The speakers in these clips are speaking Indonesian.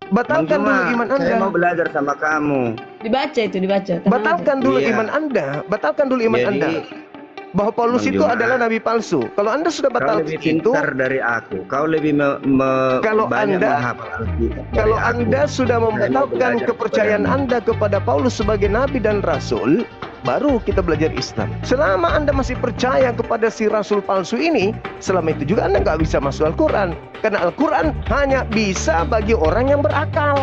Batalkan dulu iman Saya mau Anda. belajar sama kamu. Dibaca itu, dibaca. Tenang Batalkan aja. dulu Iya. iman Anda. Batalkan dulu iman Anda. Jadi, Bahwa Paulus Bang itu Juma, adalah nabi palsu. Kalau Anda sudah kau batalkan lebih itu, pintar dari aku. Kau lebih kalau banyak Anda menghafal Alkitab dari kalau aku. Anda sudah Saya mau membatalkan belajar kepercayaan kepadamu. Anda kepada Paulus sebagai nabi dan rasul, baru kita belajar Islam. Selama Anda masih percaya kepada si rasul palsu ini, selama itu juga Anda nggak bisa masuk Al-Quran. Karena Al-Quran hanya bisa bagi orang yang berakal.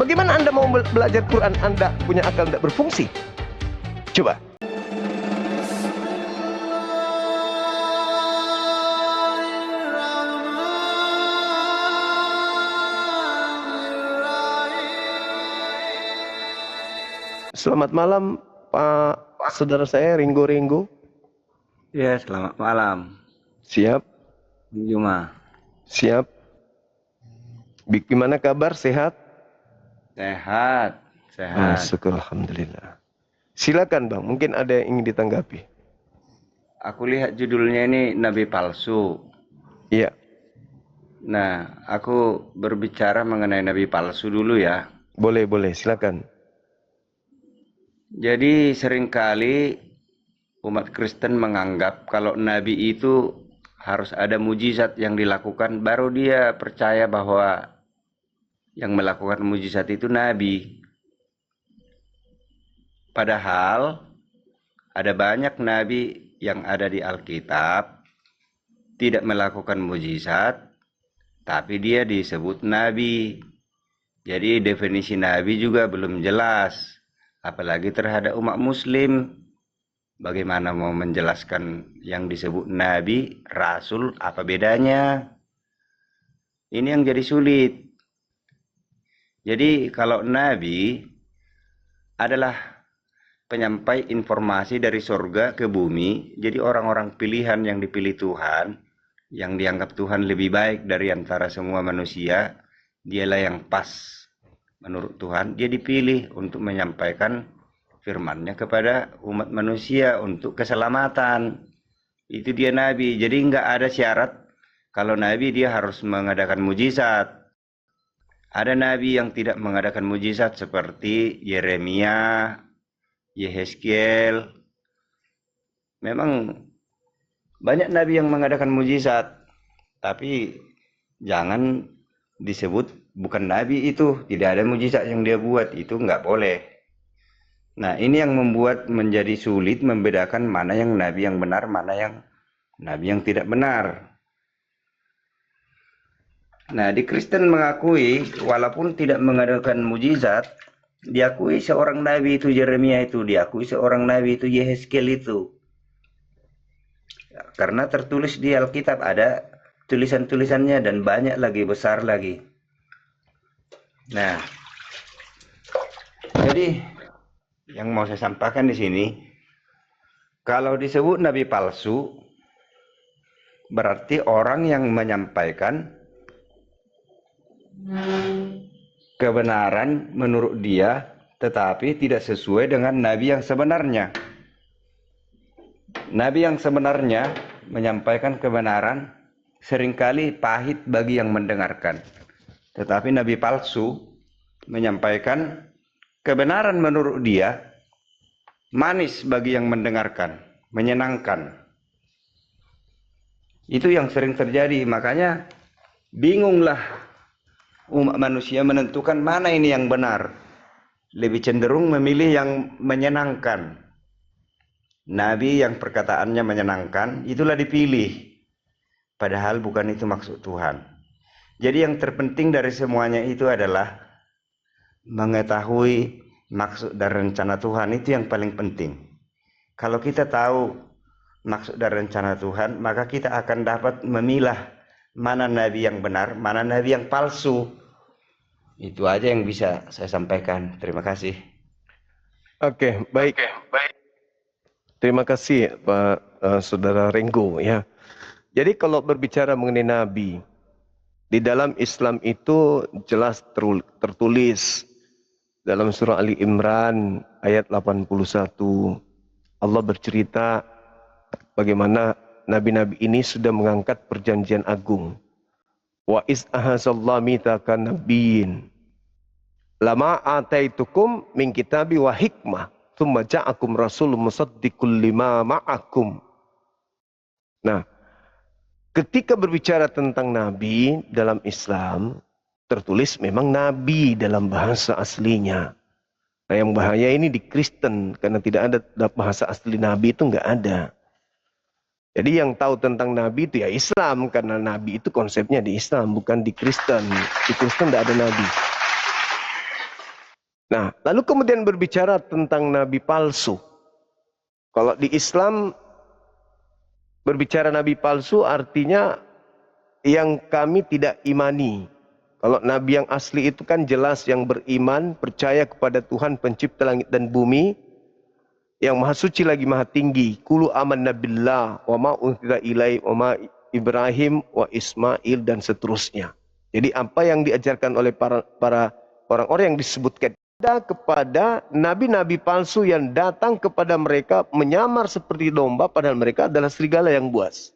Bagaimana Anda mau belajar Quran Anda punya akal tidak berfungsi? Coba. Selamat malam Pak saudara saya Ringo. Ya, selamat malam. Siap? Bang Juma. Siap. Gimana kabar? Sehat? Sehat. Sehat. Syukur alhamdulillah. Silakan Bang, mungkin ada yang ingin ditanggapi. Aku lihat judulnya ini Nabi Palsu. Iya. Nah, aku berbicara mengenai Nabi Palsu dulu ya. Boleh, silakan. Jadi seringkali umat Kristen menganggap kalau Nabi itu harus ada mujizat yang dilakukan, baru dia percaya bahwa yang melakukan mujizat itu Nabi. Padahal ada banyak Nabi yang ada di Alkitab tidak melakukan mujizat, tapi dia disebut Nabi. Jadi definisi Nabi juga belum jelas. Apalagi terhadap umat muslim. Bagaimana mau menjelaskan yang disebut Nabi, Rasul, apa bedanya? Ini yang jadi sulit. Jadi kalau Nabi adalah penyampai informasi dari surga ke bumi, jadi orang-orang pilihan yang dipilih Tuhan, yang dianggap Tuhan lebih baik dari antara semua manusia, dialah yang pas menurut Tuhan. Dia dipilih untuk menyampaikan firman-Nya kepada umat manusia untuk keselamatan. Itu dia Nabi. Jadi nggak ada syarat kalau Nabi dia harus mengadakan mujizat. Ada Nabi yang tidak mengadakan mujizat seperti Yeremia, Yehezkiel. Memang banyak Nabi yang mengadakan mujizat, tapi jangan disebut bukan Nabi itu. Tidak ada mujizat yang dia buat, itu nggak boleh. Nah, ini yang membuat menjadi sulit membedakan mana yang Nabi yang benar, mana yang Nabi yang tidak benar. Nah, di Kristen mengakui walaupun tidak mengadakan mujizat, diakui seorang nabi itu Yeremia itu, diakui seorang nabi itu Yehezkiel itu. Karena tertulis di Alkitab ada tulisan-tulisannya dan banyak lagi, besar lagi. Nah, jadi yang mau saya sampaikan di sini, kalau disebut nabi palsu, berarti orang yang menyampaikan kebenaran menurut dia, tetapi tidak sesuai dengan nabi yang sebenarnya. Nabi yang sebenarnya menyampaikan kebenaran seringkali pahit bagi yang mendengarkan. Tetapi nabi palsu menyampaikan kebenaran menurut dia manis bagi yang mendengarkan, menyenangkan. Itu yang sering terjadi, makanya bingunglah umat manusia menentukan mana ini yang benar. Lebih cenderung memilih yang menyenangkan. Nabi yang perkataannya menyenangkan, itulah dipilih. Padahal bukan itu maksud Tuhan. Jadi yang terpenting dari semuanya itu adalah mengetahui maksud dan rencana Tuhan, itu yang paling penting. Kalau kita tahu maksud dan rencana Tuhan, maka kita akan dapat memilah mana nabi yang benar, mana nabi yang palsu. Itu aja yang bisa saya sampaikan. Terima kasih. Oke, baik. Terima kasih Pak Saudara Ringo ya. Jadi kalau berbicara mengenai nabi, di dalam Islam itu jelas tertulis dalam surah Ali Imran ayat 81. Allah bercerita bagaimana nabi-nabi ini sudah mengangkat perjanjian agung. Wa iz ahazallahu mitsaqan nabiyyin lama ataitukum min kitabi wa hikmah tsumma ja'akum rasulun musaddiqul lima ma'akum. Nah, ketika berbicara tentang nabi dalam Islam, tertulis memang nabi dalam bahasa aslinya. Nah, yang bahaya ini di Kristen, karena tidak ada bahasa asli nabi itu nggak ada. Jadi yang tahu tentang nabi itu ya Islam, karena nabi itu konsepnya di Islam, bukan di Kristen. Di Kristen tidak ada nabi. Nah, lalu kemudian berbicara tentang nabi palsu. Kalau di Islam berbicara nabi palsu artinya yang kami tidak imani. Kalau nabi yang asli itu kan jelas yang beriman, percaya kepada Tuhan pencipta langit dan bumi, yang maha suci lagi maha tinggi. Qulu amanna billah wa ma unzila ilaihi wa ma Ibrahim wa Ismail dan seterusnya. Jadi apa yang diajarkan oleh para orang-orang yang disebutkan kepada nabi-nabi palsu yang datang kepada mereka menyamar seperti domba padahal mereka adalah serigala yang buas.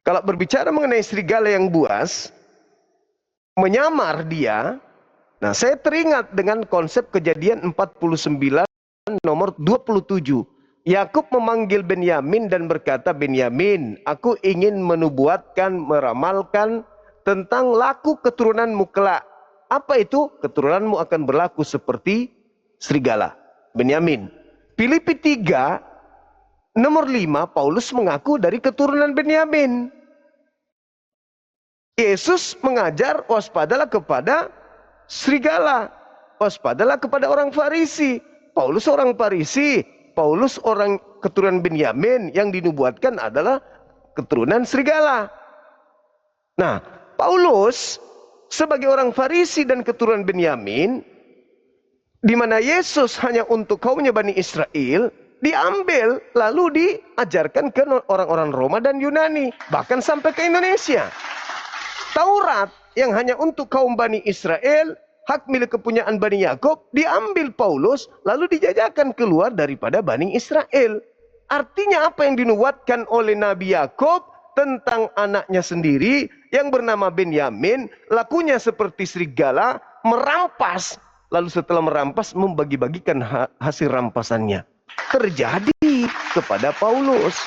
Kalau berbicara mengenai serigala yang buas, menyamar dia, nah saya teringat dengan konsep Kejadian 49 nomor 27. Yakub memanggil Benyamin dan berkata, Benyamin, aku ingin menubuatkan, meramalkan tentang laku keturunanmu kelak. Apa itu? Keturunanmu akan berlaku seperti serigala. Benyamin. Filipi 3 nomor 5, Paulus mengaku dari keturunan Benyamin. Yesus mengajar waspadalah kepada serigala, waspadalah kepada orang Farisi. Paulus orang Farisi, Paulus orang keturunan Benyamin, yang dinubuatkan adalah keturunan serigala. Nah, Paulus sebagai orang Farisi dan keturunan Benyamin, di mana Yesus hanya untuk kaumnya Bani Israel, diambil lalu diajarkan ke orang-orang Roma dan Yunani, bahkan sampai ke Indonesia. Taurat yang hanya untuk kaum Bani Israel, hak milik kepunyaan Bani Yakub, diambil Paulus lalu dijajakan keluar daripada Bani Israel. Artinya apa yang dinubuatkan oleh Nabi Yakub tentang anaknya sendiri yang bernama Benyamin, lakunya seperti serigala, merampas, lalu setelah merampas membagi-bagikan hasil rampasannya. Terjadi kepada Paulus.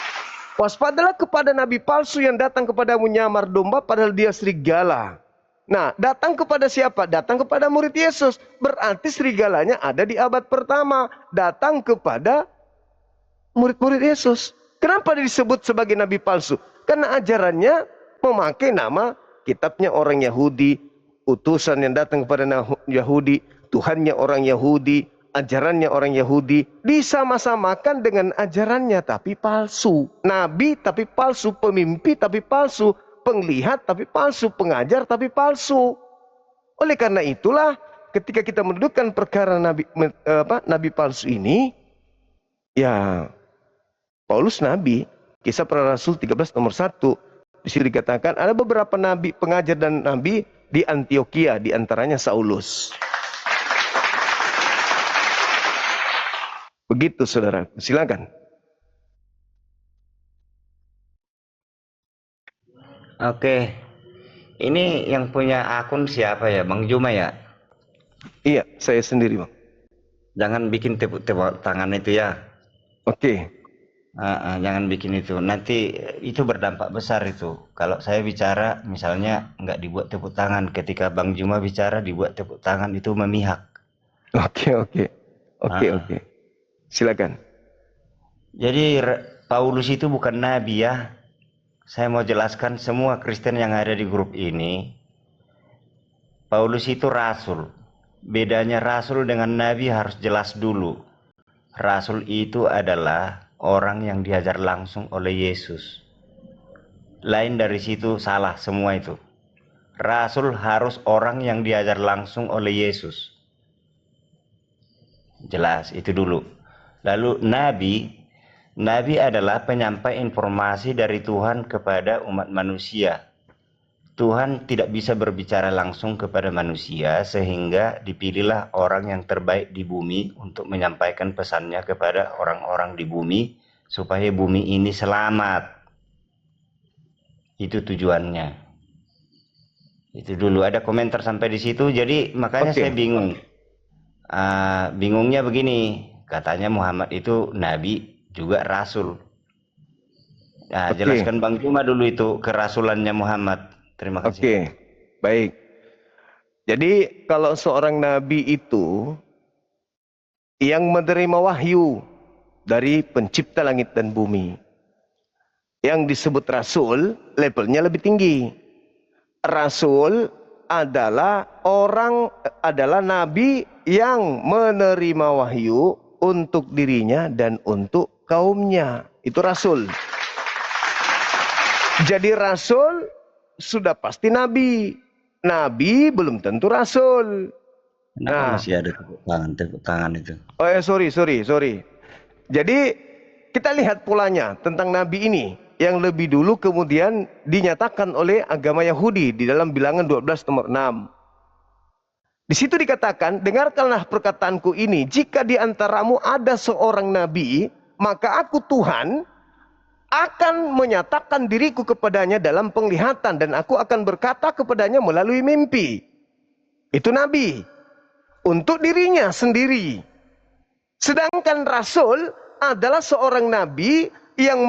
Waspadalah kepada nabi palsu yang datang kepadamu nyamar domba padahal dia serigala. Nah, datang kepada siapa? Datang kepada murid Yesus. Berarti serigalanya ada di abad pertama. Datang kepada murid-murid Yesus. Kenapa disebut sebagai nabi palsu? Karena ajarannya memakai nama kitabnya orang Yahudi, utusan yang datang kepada Yahudi, Tuhannya orang Yahudi, ajarannya orang Yahudi, disama-samakan dengan ajarannya tapi palsu. Nabi tapi palsu, pemimpi tapi palsu, penglihat tapi palsu, pengajar tapi palsu. Oleh karena itulah ketika kita mendudukkan perkara nabi palsu ini, ya Paulus nabi, Kisah Para Rasul 13 nomor 1. Di situ dikatakan ada beberapa nabi, pengajar dan nabi di Antioquia, di antaranya Saulus. Begitu saudara, silakan. Oke, ini yang punya akun siapa ya, Bang Juma ya? Iya, saya sendiri Bang. Jangan bikin tepuk tangan itu ya. Oke. Jangan bikin itu, nanti itu berdampak besar itu. Kalau saya bicara misalnya nggak dibuat tepuk tangan, ketika Bang Juma bicara dibuat tepuk tangan, itu memihak. Oke. Silakan. Jadi Paulus itu bukan nabi ya. Saya mau jelaskan semua Kristen yang ada di grup ini. Paulus itu rasul. Bedanya rasul dengan nabi harus jelas dulu. Rasul itu adalah orang yang diajar langsung oleh Yesus. Lain dari situ salah semua itu. Rasul harus orang yang diajar langsung oleh Yesus. Jelas itu dulu. Lalu nabi adalah penyampai informasi dari Tuhan kepada umat manusia. Tuhan tidak bisa berbicara langsung kepada manusia, sehingga dipilihlah orang yang terbaik di bumi untuk menyampaikan pesannya kepada orang-orang di bumi, supaya bumi ini selamat. Itu tujuannya. Itu dulu ada komentar sampai di situ, jadi makanya Oke. saya bingung. Bingungnya begini, katanya Muhammad itu nabi juga rasul. Nah, Oke. jelaskan Bang Juma dulu itu kerasulannya Muhammad. Terima kasih. Oke. Baik. Jadi kalau seorang nabi itu yang menerima wahyu dari pencipta langit dan bumi, yang disebut rasul, levelnya lebih tinggi. Rasul adalah nabi yang menerima wahyu untuk dirinya dan untuk kaumnya. Itu rasul. Jadi rasul sudah pasti nabi. Nabi belum tentu rasul. Kenapa Nah, masih ada tepuk tangan itu? oh ya, sorry. Jadi kita lihat polanya tentang nabi ini yang lebih dulu kemudian dinyatakan oleh agama Yahudi di dalam Bilangan 12 nomor 6. Di situ dikatakan, dengarkanlah perkataanku ini, jika di antaramu ada seorang nabi, maka aku Tuhan akan menyatakan diriku kepadanya dalam penglihatan dan aku akan berkata kepadanya melalui mimpi. Itu nabi untuk dirinya sendiri. Sedangkan rasul adalah seorang nabi yang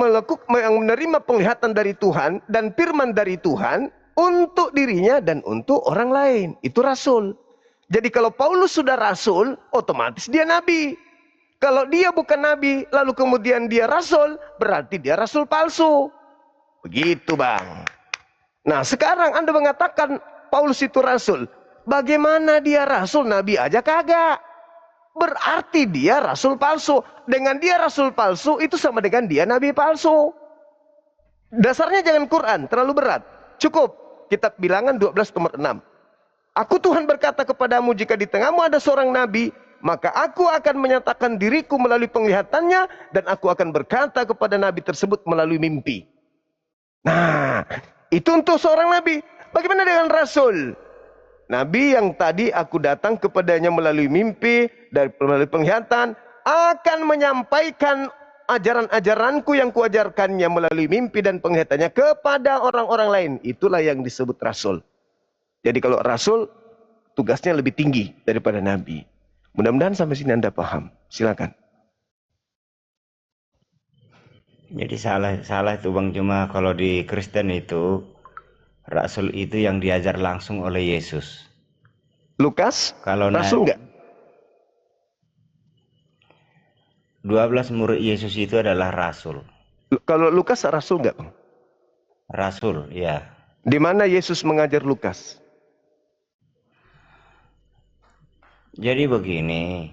menerima penglihatan dari Tuhan dan firman dari Tuhan untuk dirinya dan untuk orang lain. Itu rasul. Jadi kalau Paulus sudah rasul, otomatis dia nabi. Kalau dia bukan nabi, lalu kemudian dia rasul, berarti dia rasul palsu. Begitu, Bang. Nah, sekarang Anda mengatakan Paulus itu rasul. Bagaimana dia rasul? Nabi aja kagak. Berarti dia rasul palsu. Dengan dia rasul palsu, itu sama dengan dia nabi palsu. Dasarnya jangan Quran, terlalu berat. Cukup, kitab Bilangan 12 nomor 6. Aku Tuhan berkata kepadamu, jika di tengahmu ada seorang nabi, maka aku akan menyatakan diriku melalui penglihatannya, dan aku akan berkata kepada nabi tersebut melalui mimpi. Nah, itu untuk seorang nabi. Bagaimana dengan rasul? Nabi yang tadi aku datang kepadanya melalui mimpi, dan melalui penglihatan, akan menyampaikan ajaran-ajaranku yang kuajarkannya melalui mimpi dan penglihatannya kepada orang-orang lain. Itulah yang disebut rasul. Jadi kalau rasul, tugasnya lebih tinggi daripada nabi. Mudah-mudahan sampai sini Anda paham. Silakan. Jadi salah itu Bang, cuma kalau di Kristen itu rasul itu yang diajar langsung oleh Yesus. Lukas, Kalau rasul enggak? 12 murid Yesus itu adalah rasul. Kalau Lukas rasul enggak, Bang? Rasul, ya. Di mana Yesus mengajar Lukas? Jadi begini,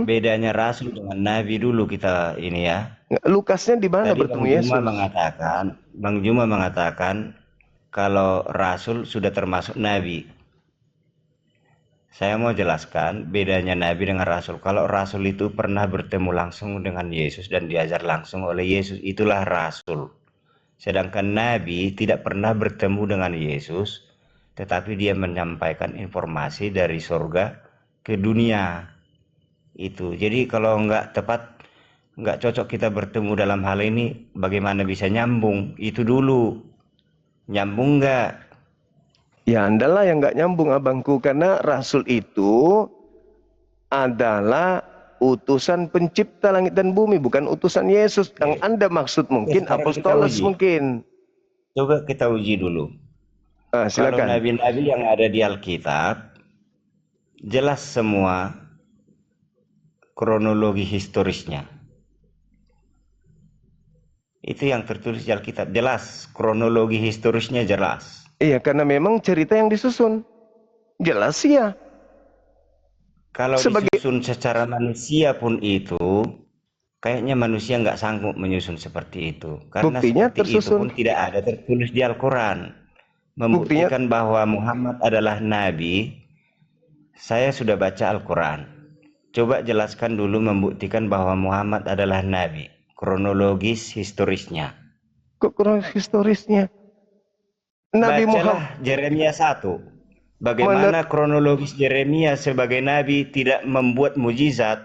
bedanya rasul dengan nabi dulu kita ini ya. Lukasnya di mana Tadi bertemu Yesus? Bang Juma mengatakan kalau rasul sudah termasuk nabi. Saya mau jelaskan bedanya nabi dengan rasul. Kalau rasul itu pernah bertemu langsung dengan Yesus dan diajar langsung oleh Yesus, itulah rasul. Sedangkan nabi tidak pernah bertemu dengan Yesus, tetapi dia menyampaikan informasi dari surga ke dunia. Itu. Jadi kalau nggak tepat, nggak cocok kita bertemu dalam hal ini, bagaimana bisa nyambung? Itu dulu. Nyambung nggak? Ya, Andalah yang nggak nyambung, abangku, karena rasul itu adalah utusan pencipta langit dan bumi, bukan utusan Yesus. Yang Anda maksud mungkin Sekarang kita apostolos uji. mungkin. Coba kita uji dulu. Kalau Silakan. nabi-nabi yang ada di Alkitab, jelas semua kronologi historisnya. Itu yang tertulis di Alkitab, jelas kronologi historisnya jelas. Iya, karena memang cerita yang disusun. Jelas ya. Kalau disusun secara manusia pun itu, kayaknya manusia nggak sanggup menyusun seperti itu. Karena buktinya seperti itu tersusun. pun tidak ada tertulis di Al-Quran. Membuktikan bahwa Muhammad adalah Nabi, saya sudah baca Al-Quran. Coba jelaskan dulu membuktikan bahwa Muhammad adalah Nabi. Kronologis historisnya. Kok kronologis historisnya? Nabi Bacalah Muhammad. Yeremia 1. Bagaimana kronologis Yeremia sebagai Nabi tidak membuat mujizat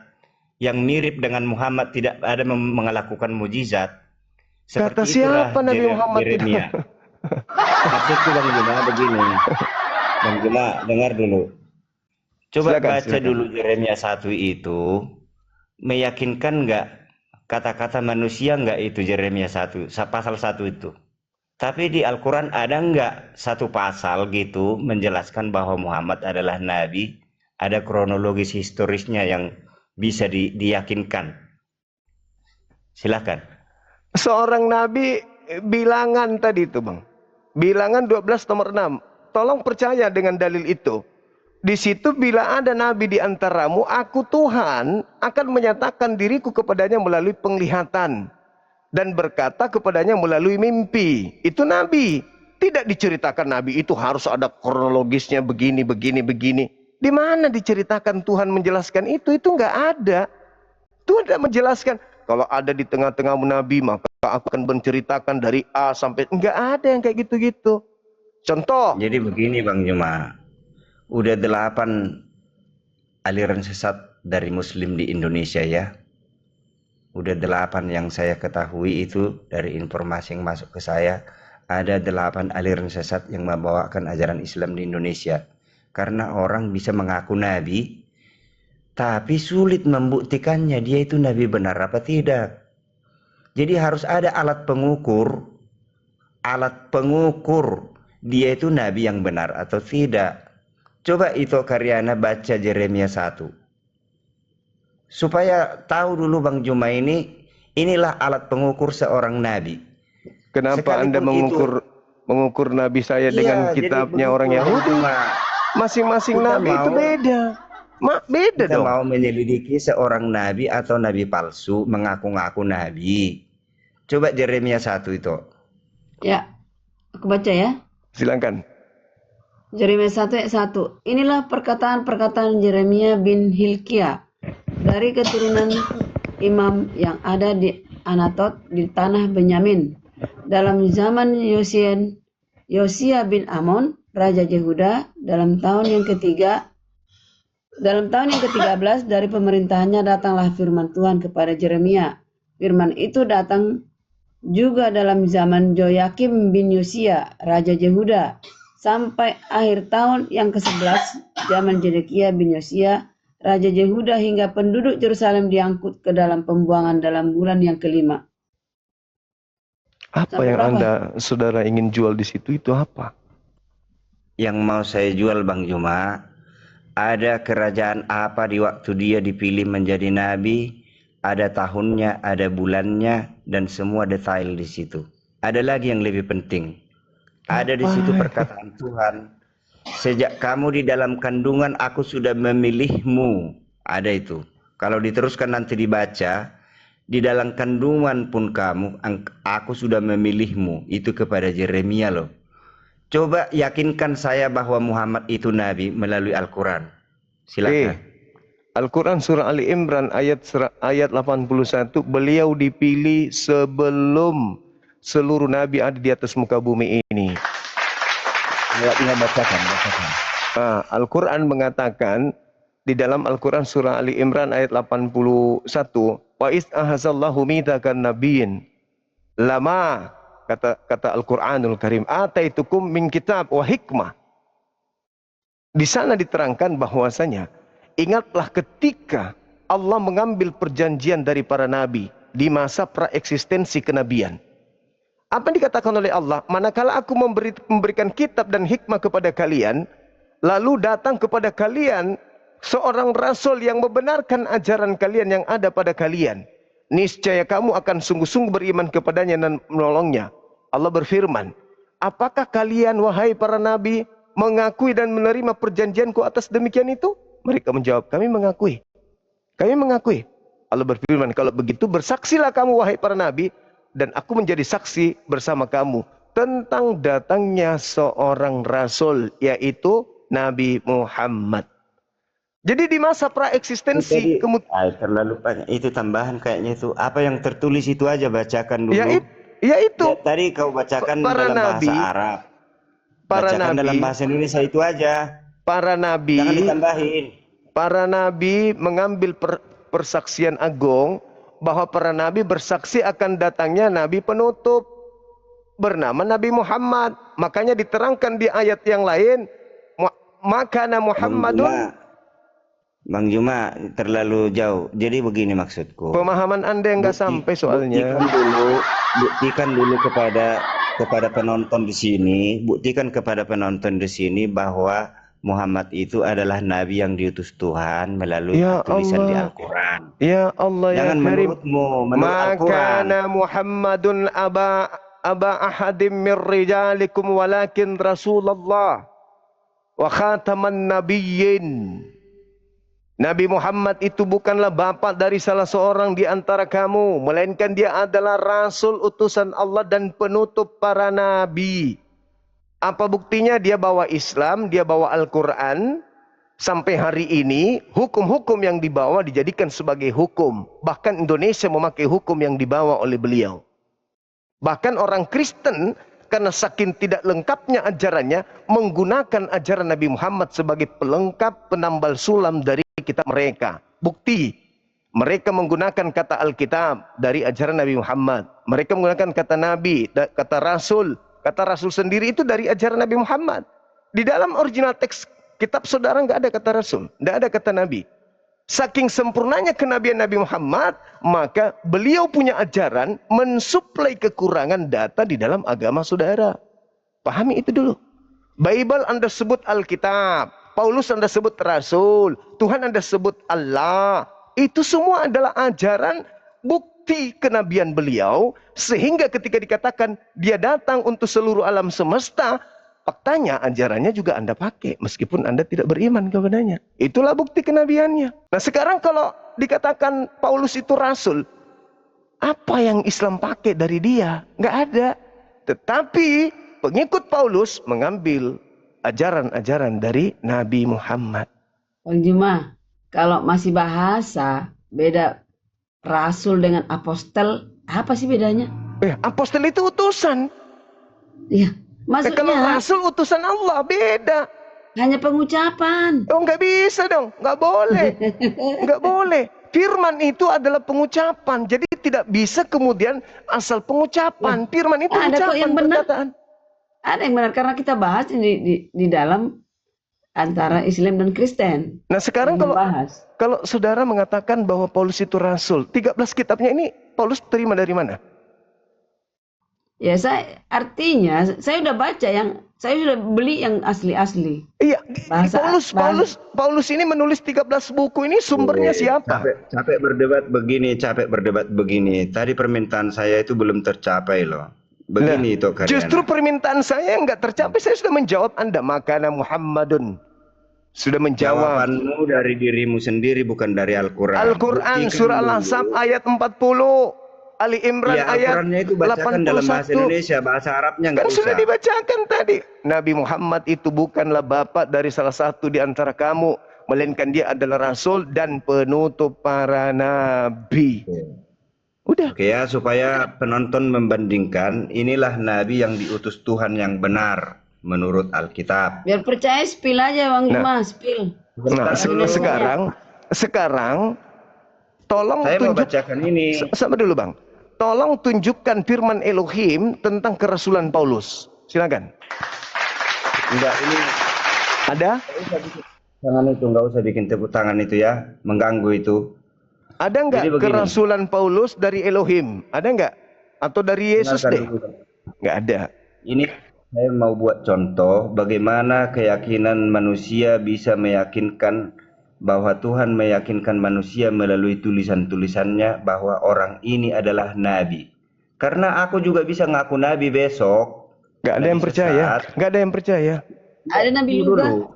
yang mirip dengan Muhammad, tidak ada melakukan mujizat. Kata siapa Nabi Muhammad? Yeremia. Maksudku Bang Juma begini. Bang Juma, dengar dulu. Coba Silakan, baca silakan. dulu Yeremia 1 itu. Meyakinkan nggak kata-kata manusia nggak itu Yeremia 1, pasal 1 itu. Tapi di Al-Quran ada nggak satu pasal gitu menjelaskan bahwa Muhammad adalah nabi? Ada kronologis historisnya yang bisa diyakinkan. Silakan. Seorang nabi bilangan tadi itu, Bang. Bilangan 12 nomor 6. Tolong percaya dengan dalil itu. Di situ bila ada nabi di antaramu, aku Tuhan akan menyatakan diriku kepadanya melalui penglihatan dan berkata kepadanya melalui mimpi. Itu nabi. Tidak diceritakan nabi itu harus ada kronologisnya begini, begini, begini. Di mana diceritakan Tuhan menjelaskan itu? Itu nggak ada. Tuhan tidak menjelaskan. Kalau ada di tengah-tengah nabi, maka aku akan menceritakan dari A sampai... Nggak ada yang kayak gitu-gitu. Contoh. Jadi begini Bang Juma, udah 8 aliran sesat dari Muslim di Indonesia ya. Udah 8 yang saya ketahui itu dari informasi yang masuk ke saya. Ada 8 aliran sesat yang membawakan ajaran Islam di Indonesia. Karena orang bisa mengaku nabi, tapi sulit membuktikannya dia itu nabi benar apa tidak. Jadi harus ada alat pengukur. Alat pengukur dia itu nabi yang benar atau tidak. Coba itu Karyana baca Yeremia 1. Supaya tahu dulu Bang Juma inilah alat pengukur seorang nabi. Kenapa Anda Sekalipun itu, mengukur nabi saya dengan iya, jadi kitabnya begitu orang Bang Yahudi? Juma. Masing-masing Kita nabi itu mau beda. Beda kita dong. mau menyelidiki seorang nabi atau nabi palsu mengaku-ngaku nabi. Coba Yeremia 1 itu. Ya, aku baca ya. Silakan. Yeremia 1 ayat 1. Inilah perkataan-perkataan Yeremia bin Hilkia dari keturunan imam yang ada di Anatot di tanah Benyamin. Dalam zaman Yosia bin Amon, Raja Yehuda, dalam tahun yang ke-13 dari pemerintahannya datanglah firman Tuhan kepada Yeremia. Firman itu datang juga dalam zaman Joyakim bin Yosia, Raja Yehuda, sampai akhir tahun yang ke-11 zaman Zedekia bin Yosia, Raja Yehuda, hingga penduduk Yerusalem diangkut ke dalam pembuangan dalam bulan yang kelima. Apa Sampai yang berapa? Anda, saudara, ingin jual di situ itu apa? Yang mau saya jual Bang Juma, ada kerajaan apa di waktu dia dipilih menjadi nabi, ada tahunnya, ada bulannya, dan semua detail di situ. Ada lagi yang lebih penting. Ada di situ perkataan Tuhan. Sejak kamu di dalam kandungan aku sudah memilihmu. Ada itu. Kalau diteruskan nanti dibaca, di dalam kandungan pun kamu, aku sudah memilihmu. Itu kepada Yeremia loh. Coba yakinkan saya bahwa Muhammad itu nabi melalui Al-Quran. Silakan. Al-Quran surah Ali Imran ayat 81, beliau dipilih sebelum seluruh nabi ada di atas muka bumi ini. Ayatnya bacakan. Al-Quran mengatakan di dalam Al-Quran surah Ali Imran ayat 81, wa is ahazallahu mitsakan nabiyyin lama, kata Al-Quranul Karim, ataitukum min kitab wa hikmah. Di sana diterangkan bahwasanya ingatlah ketika Allah mengambil perjanjian dari para nabi di masa praeksistensi kenabian. Apa yang dikatakan oleh Allah? Manakala aku memberikan kitab dan hikmah kepada kalian, lalu datang kepada kalian seorang rasul yang membenarkan ajaran kalian yang ada pada kalian, niscaya kamu akan sungguh-sungguh beriman kepadanya dan menolongnya. Allah berfirman, apakah kalian wahai para nabi mengakui dan menerima perjanjianku atas demikian itu? Mereka menjawab, kami mengakui. Kami mengakui. Allah berfirman, kalau begitu bersaksilah kamu wahai para nabi, dan aku menjadi saksi bersama kamu tentang datangnya seorang rasul, yaitu Nabi Muhammad. Jadi di masa praeksistensi terlalu banyak itu tambahan kayaknya itu. Apa yang tertulis itu aja bacakan dulu. Yaitu tadi kau bacakan para dalam nabi, bahasa Arab. Para Bacakan nabi, dalam bahasa Indonesia itu aja. Para nabi, Jangan ditambahin. Para nabi mengambil persaksian agung bahwa para nabi bersaksi akan datangnya nabi penutup. bernama Nabi Muhammad. Makanya diterangkan di ayat yang lain, makana Muhammadun. Bang Juma terlalu jauh. Jadi begini maksudku. Pemahaman Anda yang nggak sampai soalnya. Buktikan dulu kepada penonton di sini. Buktikan kepada penonton di sini bahwa Muhammad itu adalah nabi yang diutus Tuhan melalui tulisan di Al-Quran. Ya Allah, jangan ya Karim. menurut Al-Quran. Makana Muhammadun aba ahadim min rijalikum walakin Rasulullah wa khataman nabiyyin. Nabi Muhammad itu bukanlah bapa dari salah seorang di antara kamu, melainkan dia adalah rasul utusan Allah dan penutup para nabi. Apa buktinya? Dia bawa Islam, dia bawa Al-Quran. Sampai hari ini, hukum-hukum yang dibawa dijadikan sebagai hukum. Bahkan Indonesia memakai hukum yang dibawa oleh beliau. Bahkan orang Kristen, karena saking tidak lengkapnya ajarannya, menggunakan ajaran Nabi Muhammad sebagai pelengkap penambal sulam dari kitab mereka. Bukti, mereka menggunakan kata Alkitab dari ajaran Nabi Muhammad. Mereka menggunakan kata Nabi, kata Rasul. Kata Rasul sendiri itu dari ajaran Nabi Muhammad. Di dalam original teks kitab saudara nggak ada kata Rasul, nggak ada kata Nabi. Saking sempurnanya kenabian Nabi Muhammad, maka beliau punya ajaran mensuplai kekurangan data di dalam agama saudara. Pahami itu dulu. Bible Anda sebut Alkitab, Paulus Anda sebut Rasul, Tuhan Anda sebut Allah. Itu semua adalah ajaran bukti kenabian beliau, sehingga ketika dikatakan dia datang untuk seluruh alam semesta, faktanya ajarannya juga Anda pakai meskipun Anda tidak beriman kepadanya. Itulah bukti kenabiannya. Nah sekarang kalau dikatakan Paulus itu rasul, apa yang Islam pakai dari dia? Nggak ada. Tetapi pengikut Paulus mengambil ajaran-ajaran dari Nabi Muhammad. Bang Juma, kalau masih bahasa, beda rasul dengan apostel, apa sih bedanya? Apostel itu utusan. Iya, maksudnya Kalau rasul utusan Allah, beda. hanya pengucapan. Oh, nggak bisa dong, nggak boleh. Nggak boleh. Firman itu adalah pengucapan, jadi tidak bisa kemudian asal pengucapan. Firman itu ada kok ucapan, yang benar. perkataan. Ada yang benar, karena kita bahas di dalam antara Islam dan Kristen. Nah sekarang kalau saudara mengatakan bahwa Paulus itu rasul, 13 kitabnya ini Paulus terima dari mana? Ya artinya saya udah baca saya sudah beli yang asli-asli. Iya, Paulus ini menulis 13 buku ini sumbernya siapa? Capek berdebat begini. Tadi permintaan saya itu belum tercapai loh. Begini itu Karyana. Justru permintaan saya nggak tercapai, saya sudah menjawab Anda. Makana Muhammadun. Sudah menjawab. Jawabanmu dari dirimu sendiri, bukan dari Al-Quran. Al-Quran surah Al-Ahzab ayat 40. Ali Imran ayat Al-Qurannya itu bacakan 81. dalam bahasa Indonesia, bahasa Arabnya nggak usah. Sudah dibacakan tadi. Nabi Muhammad itu bukanlah bapak dari salah satu di antara kamu, melainkan dia adalah rasul dan penutup para nabi. Udah. Oke ya, supaya penonton membandingkan, inilah nabi yang diutus Tuhan yang benar menurut Alkitab. Biar percaya, spill aja Bang Juma, spill. Nah, sekarang tolong saya mau bacakan ini. Sama dulu Bang. Tolong tunjukkan firman Elohim tentang kerasulan Paulus. Silakan. Enggak, ini ada? Nggak usah bikin tepuk tangan itu ya, mengganggu itu. Ada nggak kerasulan Paulus dari Elohim? Ada nggak? Atau dari Yesus deh? Nggak ada. Ini saya mau buat contoh bagaimana keyakinan manusia bisa meyakinkan bahwa Tuhan meyakinkan manusia melalui tulisan-tulisannya bahwa orang ini adalah nabi. Karena aku juga bisa ngaku nabi besok. Nggak ada yang percaya. Nggak ada yang percaya. Ada nabi juga.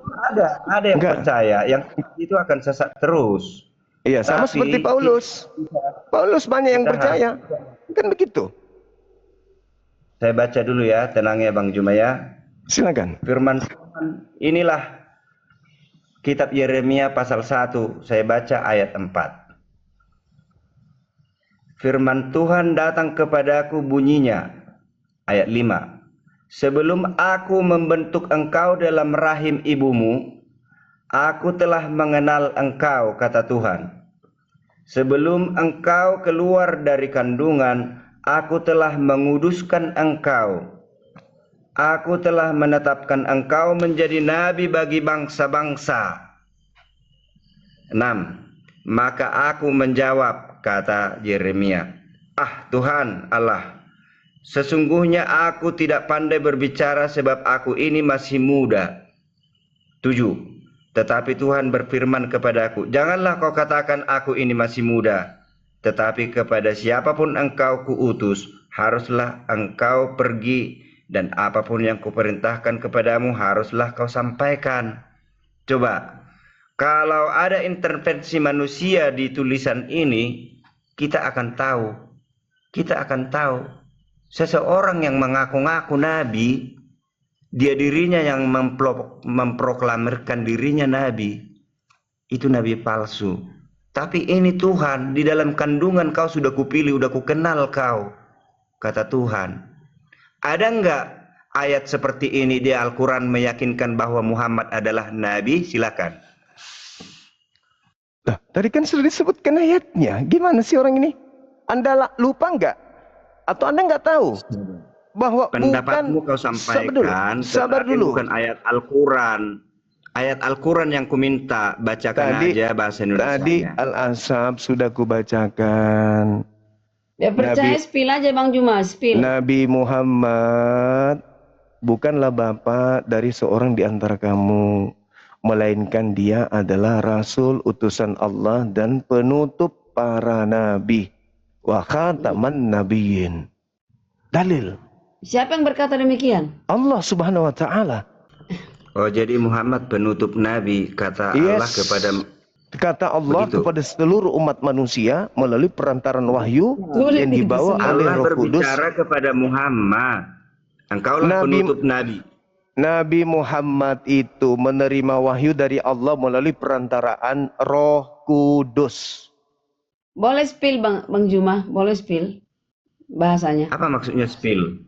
Ada yang percaya. Yang itu akan sesat terus. Iya, sama seperti Paulus. Paulus banyak yang percaya. Kan begitu. Saya baca dulu ya, tenang ya Bang Juma ya. Silakan. Firman Tuhan, inilah kitab Yeremia pasal 1, saya baca ayat 4. Firman Tuhan datang kepadaku bunyinya, ayat 5. Sebelum aku membentuk engkau dalam rahim ibumu, aku telah mengenal engkau, kata Tuhan. Sebelum engkau keluar dari kandungan, aku telah menguduskan engkau. Aku telah menetapkan engkau menjadi nabi bagi bangsa-bangsa. 6. Maka aku menjawab, kata Yeremia, "Ah Tuhan Allah, sesungguhnya aku tidak pandai berbicara sebab aku ini masih muda." 7. Tetapi Tuhan berfirman kepadaku, "Janganlah kau katakan aku ini masih muda, tetapi kepada siapapun engkau kuutus, haruslah engkau pergi, dan apapun yang kuperintahkan kepadamu haruslah kau sampaikan." Coba, kalau ada intervensi manusia di tulisan ini, kita akan tahu seseorang yang mengaku-ngaku nabi, dia dirinya yang memproklamirkan dirinya nabi, itu nabi palsu. Tapi ini Tuhan, di dalam kandungan kau sudah kupilih, sudah kukenal kau, kata Tuhan. Ada enggak ayat seperti ini di Al-Quran meyakinkan bahwa Muhammad adalah nabi? Silakan. Nah, tadi kan sudah disebutkan ayatnya. Gimana sih orang ini? Anda lupa enggak? Atau Anda enggak tahu bahwa pendapatmu bukan, kau sampaikan, sabar dulu. Bukan ayat Al-Quran. Ayat Al-Quran yang kuminta, bacakan aja bahasa Indonesia. Tadi Al-Ansab sudah kubacakan. Ya percaya, spill aja Bang Juma, spill. Nabi Muhammad bukanlah bapa dari seorang di antara kamu, melainkan dia adalah Rasul utusan Allah dan penutup para nabi. Wa khataman nabiyyin. Dalil. Siapa yang berkata demikian? Allah Subhanahu wa taala. Oh, jadi Muhammad penutup nabi, kata Allah kata Allah kepada seluruh umat manusia melalui perantaran wahyu yang dibawa oleh Allah Roh Kudus. berbicara kepada Muhammad, engkaulah penutup nabi. Nabi Muhammad itu menerima wahyu dari Allah melalui perantaraan Roh Kudus. Boleh spill Bang Juma, boleh spill bahasanya. Apa maksudnya spill?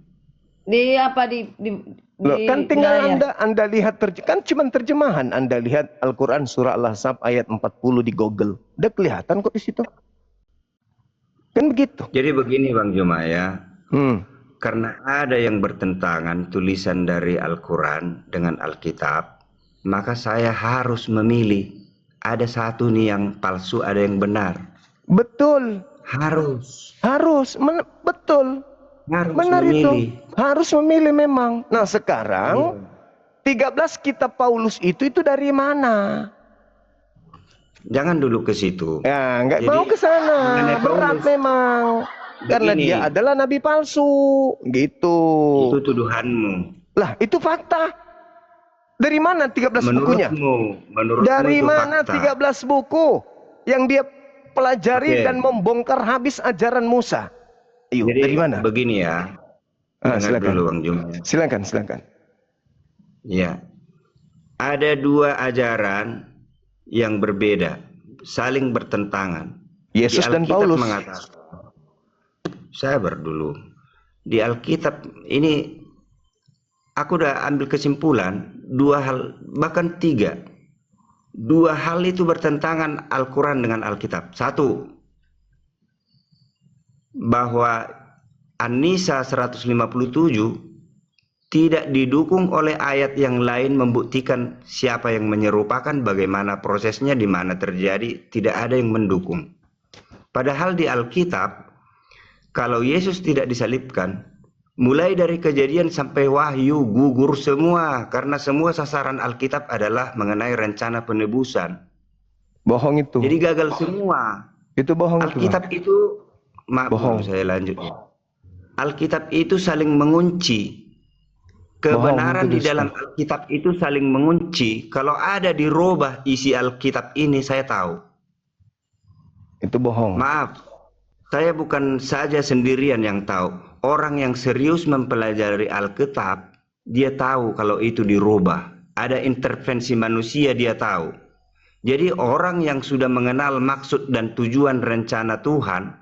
Loh, kan tinggal Anda lihat, kan cuma terjemahan. Anda lihat Al-Quran surah Al-Ahzab ayat 40 di Google. Udah kelihatan kok di situ. Kan begitu. Jadi begini Bang Juma ya. Karena ada yang bertentangan tulisan dari Al-Quran dengan Alkitab, maka saya harus memilih. Ada satu nih yang palsu, ada yang benar. Betul. Harus. Betul. Benar memilih. itu. Harus memilih memang. Nah sekarang 13 kitab Paulus itu dari mana? Jangan dulu ke situ. Ya, nggak mau ke sana. Berat memang. Karena dia adalah nabi palsu, gitu. Itu tuduhanmu. Lah, itu fakta. Dari mana 13 bukunya? Menurutmu dari itu mana fakta. 13 buku yang dia pelajari dan membongkar habis ajaran Musa? Ayo, jadi, dari mana? Begini ya. Silakan. Dulu, Bang Juma. Silakan. Ya. Ada dua ajaran yang berbeda, saling bertentangan. Yesus dan Paulus mengatakan, sabar dulu. Di Alkitab ini aku udah ambil kesimpulan dua hal, bahkan tiga. Dua hal itu bertentangan Al-Quran dengan Alkitab. Satu, bahwa An-Nisa 157 tidak didukung oleh ayat yang lain membuktikan siapa yang menyerupakan, bagaimana prosesnya, di mana terjadi, tidak ada yang mendukung. Padahal di Alkitab, kalau Yesus tidak disalibkan, mulai dari Kejadian sampai Wahyu gugur semua, karena semua sasaran Alkitab adalah mengenai rencana penebusan. Bohong itu. Jadi gagal semua. Itu bohong. Alkitab itu, maaf, bohong. Saya lanjut ya. Alkitab itu saling mengunci. Kebenaran di dalam Alkitab itu saling mengunci. Kalau ada dirubah isi Alkitab ini, saya tahu. Itu bohong. Maaf, saya bukan saja sendirian yang tahu. Orang yang serius mempelajari Alkitab, dia tahu kalau itu dirubah. Ada intervensi manusia, dia tahu. Jadi orang yang sudah mengenal maksud dan tujuan rencana Tuhan,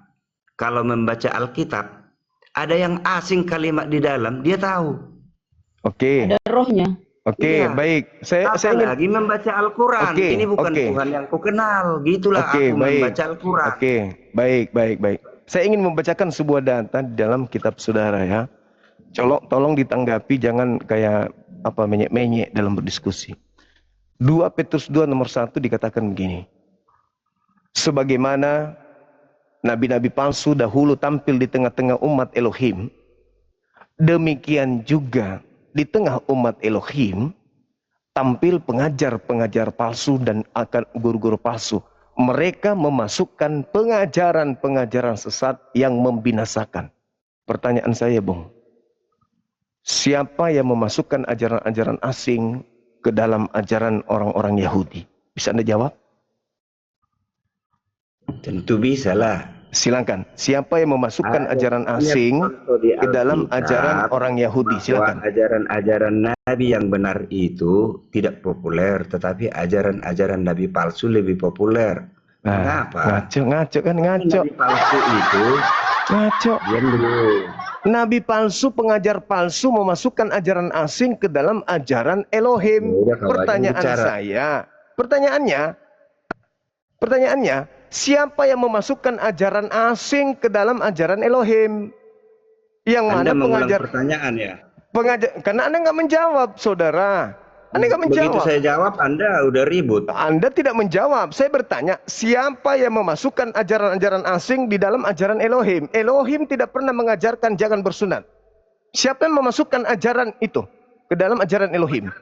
kalau membaca Alkitab, ada yang asing kalimat di dalam, dia tahu. Oke. Ada rohnya. Oke, baik. Saya ingin lagi membaca Al-Quran. Ini bukan Tuhan yang kukenal. Gitulah aku membaca Al-Quran. Baik. Saya ingin membacakan sebuah data di dalam kitab saudara ya. Tolong ditanggapi, jangan kayak apa menyek-menyek dalam berdiskusi. 2 Petrus 2 nomor 1 dikatakan begini. Sebagaimana nabi-nabi palsu dahulu tampil di tengah-tengah umat Elohim, demikian juga di tengah umat Elohim tampil pengajar-pengajar palsu dan akan guru-guru palsu. Mereka memasukkan pengajaran-pengajaran sesat yang membinasakan. Pertanyaan saya, Bung, siapa yang memasukkan ajaran-ajaran asing ke dalam ajaran orang-orang Yahudi? Bisa Anda jawab? Tentu bisa lah. Silakan. Siapa yang memasukkan ajaran asing ke dalam ajaran orang Yahudi? Silakan. Ajaran-ajaran Nabi yang benar itu tidak populer, tetapi ajaran-ajaran Nabi palsu lebih populer. Kenapa? Ngaco kan ngaco. Nabi palsu itu Ngaco. diam dulu. Nabi palsu, pengajar palsu memasukkan ajaran asing ke dalam ajaran Elohim. Udah, kalau Pertanyaan bicara. saya, pertanyaannya, siapa yang memasukkan ajaran asing ke dalam ajaran Elohim? Yang Anda mana mengulang pengajar? pertanyaan ya? Karena Anda nggak menjawab, saudara. Anda nggak Begitu menjawab. saya jawab, Anda udah ribut. Anda tidak menjawab. Saya bertanya, siapa yang memasukkan ajaran-ajaran asing di dalam ajaran Elohim? Elohim tidak pernah mengajarkan jangan bersunat. Siapa yang memasukkan ajaran itu ke dalam ajaran Elohim?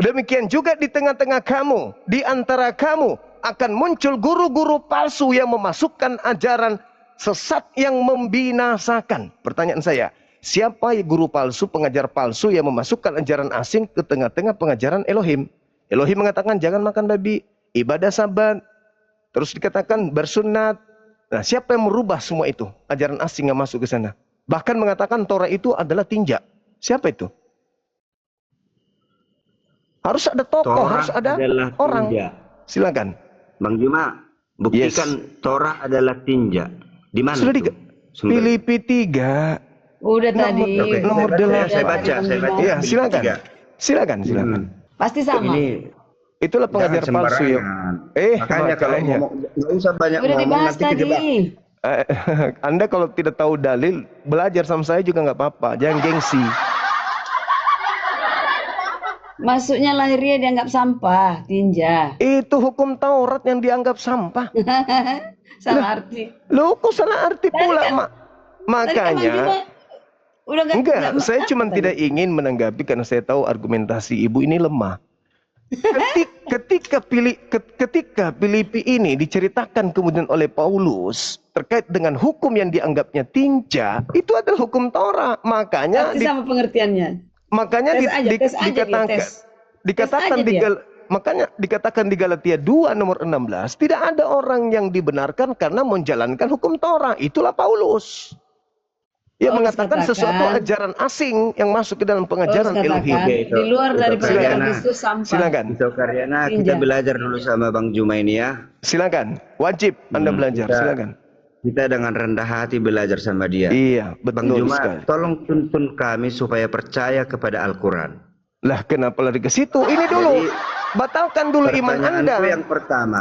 Demikian juga di tengah-tengah kamu, di antara kamu akan muncul guru-guru palsu yang memasukkan ajaran sesat yang membinasakan. Pertanyaan saya, siapa guru palsu, pengajar palsu yang memasukkan ajaran asing ke tengah-tengah pengajaran Elohim? Elohim mengatakan jangan makan babi, ibadah sabat, terus dikatakan bersunat. Nah, siapa yang merubah semua itu? Ajaran asing yang masuk ke sana. Bahkan mengatakan Torah itu adalah tinja. Siapa itu? Harus ada tokoh, Torah harus ada adalah orang. tinja. Silakan. Bang Juma, buktikan Torah adalah tinja. Di mana Sudah itu? Sumber. Filipi 3 Udah nomor, tadi. Oke, nomor saya 8. baca. Iya, silakan. Tiga. Silakan. Pasti sama. Ini Itulah pengajar jangan palsu ya. sembarangan. Makanya. kalau ngomong nggak usah banyak Udah ngomong, dibahas nanti tadi. kejebak. Anda kalau tidak tahu dalil, belajar sama saya juga nggak apa-apa. Jangan gengsi. Masuknya lahirnya dianggap sampah, tinja. Itu hukum Taurat yang dianggap sampah. Salah arti. Loh, kok salah arti pula, Tadi kan Bang Makanya, Juma udah enggak, nggak saya cuma tadi. tidak ingin menanggapi karena saya tahu argumentasi ibu ini lemah. Ketika Filipi ini diceritakan kemudian oleh Paulus terkait dengan hukum yang dianggapnya tinja, itu adalah hukum Taurat. Makanya Pasti sama pengertiannya. makanya Tes aja dia, tes. dikatakan Tes aja dia. makanya dikatakan di Galatia 2 nomor 16, tidak ada orang yang dibenarkan karena menjalankan hukum Taurat. Itulah Paulus. Yang Paulus mengatakan katakan, sesuatu ajaran asing yang masuk ke dalam pengajaran Paulus Elohim. katakan, Oke, di luar dari itu perintah Karyana. Kristus sampah. Silakan. Itu Karyana, Tinja. kita belajar dulu sama Bang Juma ini ya. Silakan. Wajib Anda belajar. Silakan. Kita dengan rendah hati belajar sama dia. Iya, Bang betul Juma, sekali. tolong tuntun kami supaya percaya kepada Al-Quran. Lah kenapa lari ke situ? Ini dulu. Jadi, Batalkan dulu iman pertanyaanku Anda. yang pertama.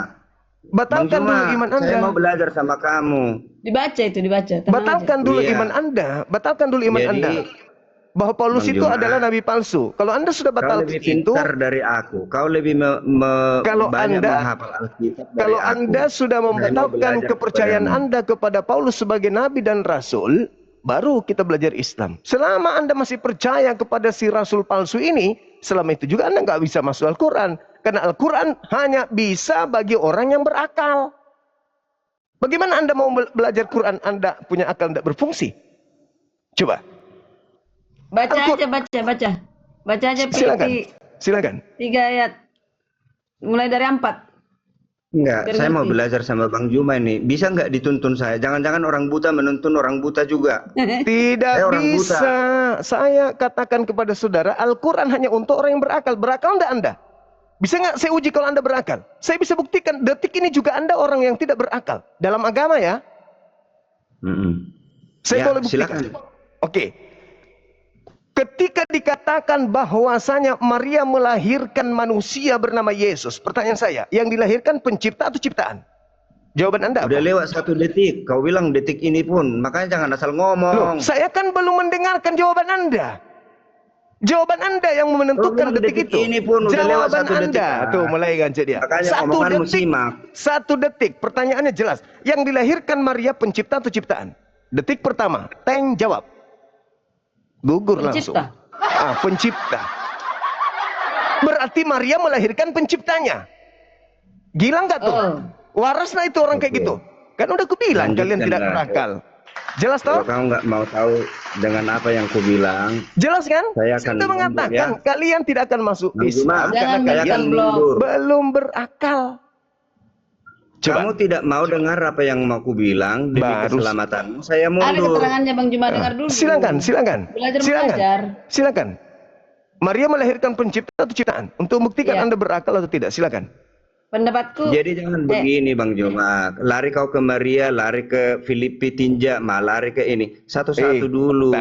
Batalkan Bang dulu Juma, iman Anda. saya mau belajar sama kamu. Dibaca itu, dibaca. Tenang Batalkan aja. dulu Iya. iman Anda. Batalkan dulu iman Jadi, Anda. Bahwa Paulus Bang itu Juma, adalah nabi palsu. Kalau Anda sudah Kau batalkan lebih itu, pintar dari aku. Kau lebih Kalau banyak Anda- menghafal Alkitab dari kalau aku. Anda sudah Saya mau membatalkan belajar kepercayaan kepadamu. Anda kepada Paulus sebagai nabi dan rasul, baru kita belajar Islam. Selama Anda masih percaya kepada si rasul palsu ini, selama itu juga Anda nggak bisa masuk Al-Quran. Karena Al-Quran hanya bisa bagi orang yang berakal. Bagaimana Anda mau belajar Quran, Anda punya akal tidak berfungsi? Coba. Baca Al-Qur- aja, baca. Baca aja Silakan. Filipi Silakan. 3 ayat. Mulai dari 4. Enggak, Biar saya mau ngerti. belajar sama Bang Juma ini. Bisa nggak dituntun saya? Jangan-jangan orang buta menuntun orang buta juga. Tidak orang bisa. Saya katakan kepada saudara, Al-Quran hanya untuk orang yang berakal. Berakal enggak Anda? Bisa nggak saya uji kalau Anda berakal? Saya bisa buktikan detik ini juga Anda orang yang tidak berakal. Dalam agama ya. Saya Ya, boleh buktikan. silakan. Oke. Ketika dikatakan bahwasanya Maria melahirkan manusia bernama Yesus. Pertanyaan saya, yang dilahirkan pencipta atau ciptaan? Jawaban Anda Udah apa? lewat 1 detik, kau bilang detik ini pun, makanya jangan asal Loh, ngomong. saya kan belum mendengarkan jawaban Anda. Jawaban Anda yang Kau menentukan bilang detik detik itu. ini pun udah lewat Jawaban 1 detik. Anda. Tuh mulai gancet dia. Makanya 1 omonganmu detik. simak. 1 detik. Pertanyaannya jelas. Yang dilahirkan Maria pencipta atau ciptaan? Detik pertama. Teng jawab. Gugur langsung. Pencipta. Pencipta. Berarti Maria melahirkan penciptanya. Gila nggak tuh? Oh. Waras lah itu orang kayak Oke. gitu. Kan udah aku bilang kalian tidak Lanjutkanlah. berakal. Jelas Kalau toh? kau nggak mau tahu dengan apa yang ku bilang, Jelas kan? saya akan sudah mundur, mengatakan ya. kalian tidak akan masuk Bang Islam Juma, karena Jangan kalian mental blok. belum berakal. Coba. kamu tidak mau dengar apa yang mau ku bilang demi Baru- keselamatanmu, saya Ada mundur. keterangannya Bang Juma, dengar dulu. Silakan. Belajar. Silakan. Maria melahirkan pencipta atau ciptaan? Untuk membuktikan Iya. Anda berakal atau tidak, silakan. Pendapatku. Jadi jangan begini Bang Juma, lari kau ke Maria, lari ke Filipi tinja, lari ke ini. Satu-satu dulu.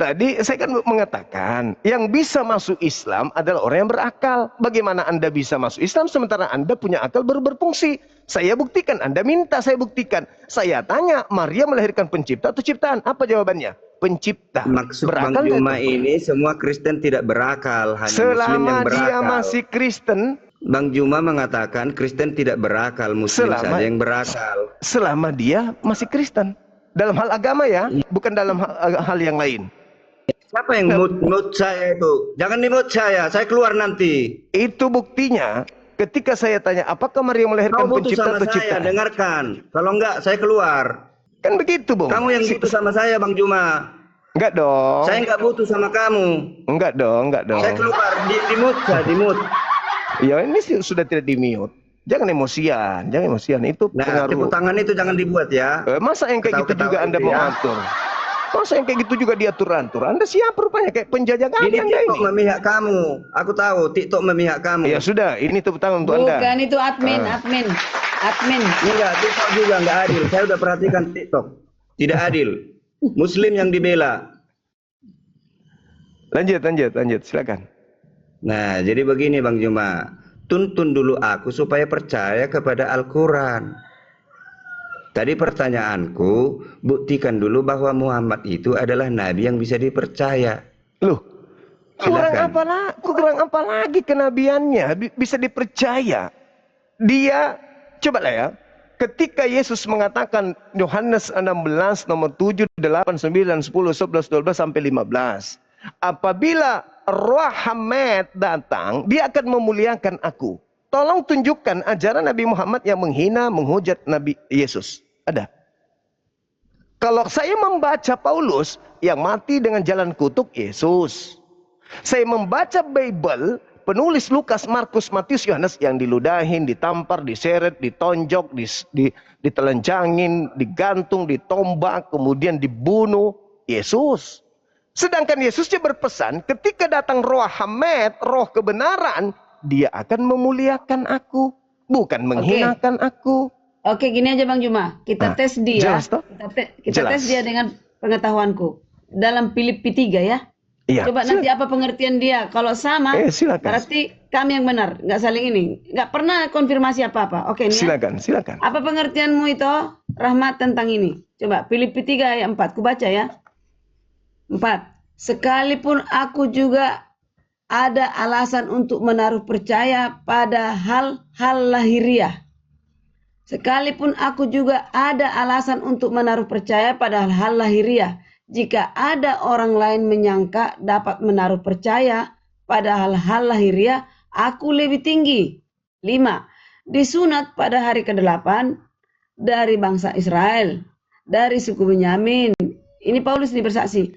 Tadi saya kan mengatakan yang bisa masuk Islam adalah orang yang berakal. Bagaimana Anda bisa masuk Islam sementara Anda punya akal baru berfungsi? Saya buktikan, Anda minta saya buktikan. Saya tanya, Maria melahirkan pencipta atau ciptaan? Apa jawabannya? Pencipta. Maksud Bang Berakal Juma nggak itu? ini semua Kristen tidak berakal, hanya Muslim yang Selama berakal. dia masih Kristen, Bang Juma mengatakan Kristen tidak berakal, Muslim saja yang berakal. selama dia masih Kristen. Dalam hal agama ya, bukan dalam hal yang lain. Siapa yang mute saya itu? Jangan di-mute saya keluar nanti. Itu buktinya ketika saya tanya apakah Maria melahirkan Kau butuh pencipta sama atau saya, ciptaan? dengarkan. Kalau enggak, saya keluar. Kan begitu, Bung. Kamu yang butuh sama saya, Bang Juma. Enggak dong. Saya enggak butuh sama kamu. Enggak dong. Saya keluar, di-mute. Ya ini sudah tidak di-mute. Jangan emosian. Itu Nah, pengaruh. tepuk tangan itu jangan dibuat ya. Masa yang kayak gitu Ketawa-ketawa juga Anda itu mau ya. atur? Masa yang kayak gitu juga diatur-atur? Anda siapa rupanya kayak penjajah kami Ini Anda TikTok ini? memihak kamu. Aku tahu TikTok memihak kamu. Ya sudah, ini tepuk tangan untuk Bukan Anda. itu admin. Enggak, TikTok juga enggak adil. Saya udah perhatikan TikTok. Tidak adil. Muslim yang dibela. Lanjut, silakan. Nah, jadi begini Bang Juma. Tuntun dulu aku supaya percaya kepada Al-Quran. Tadi pertanyaanku, buktikan dulu bahwa Muhammad itu adalah nabi yang bisa dipercaya. Loh, kurang Silakan. apa lagi kenabiannya bisa dipercaya? Dia, cobalah ya, ketika Yesus mengatakan Yohanes 16 nomor 7, 8, 9, 10, 11, 12 sampai 15. Apabila Roh Hamad datang, dia akan memuliakan aku. Tolong tunjukkan ajaran Nabi Muhammad yang menghina, menghujat Nabi Yesus. Ada? Kalau saya membaca Paulus yang mati dengan jalan kutuk Yesus. Saya membaca Bible, penulis Lukas, Markus, Matius, Yohanes yang diludahin, ditampar, diseret, ditonjok, ditelanjangin, digantung, ditombak, kemudian dibunuh Yesus. Sedangkan Yesusnya berpesan, ketika datang Roh Hamad, roh kebenaran, dia akan memuliakan aku, bukan menghinakan aku. Oke, gini aja Bang Juma. Kita tes dia. Jelas toh? Kita tes dia dengan pengetahuanku. Dalam Filipi 3 ya. Iya. Coba nanti apa pengertian dia. Kalau sama, silakan. berarti kami yang benar. Nggak saling ini. Nggak pernah konfirmasi apa-apa. Oke, ini ya. Silakan. Apa pengertianmu itu, Rahmat, tentang ini? Coba, Filipi 3 ayat 4. Ku baca ya. 4. Sekalipun aku juga ada alasan untuk menaruh percaya pada hal-hal lahiriah. Sekalipun aku juga ada alasan untuk menaruh percaya pada hal lahiriah. Jika ada orang lain menyangka dapat menaruh percaya pada hal-hal lahiriah, aku lebih tinggi. 5. Disunat pada hari ke-8 dari bangsa Israel, dari suku Benyamin. Ini Paulus ini bersaksi.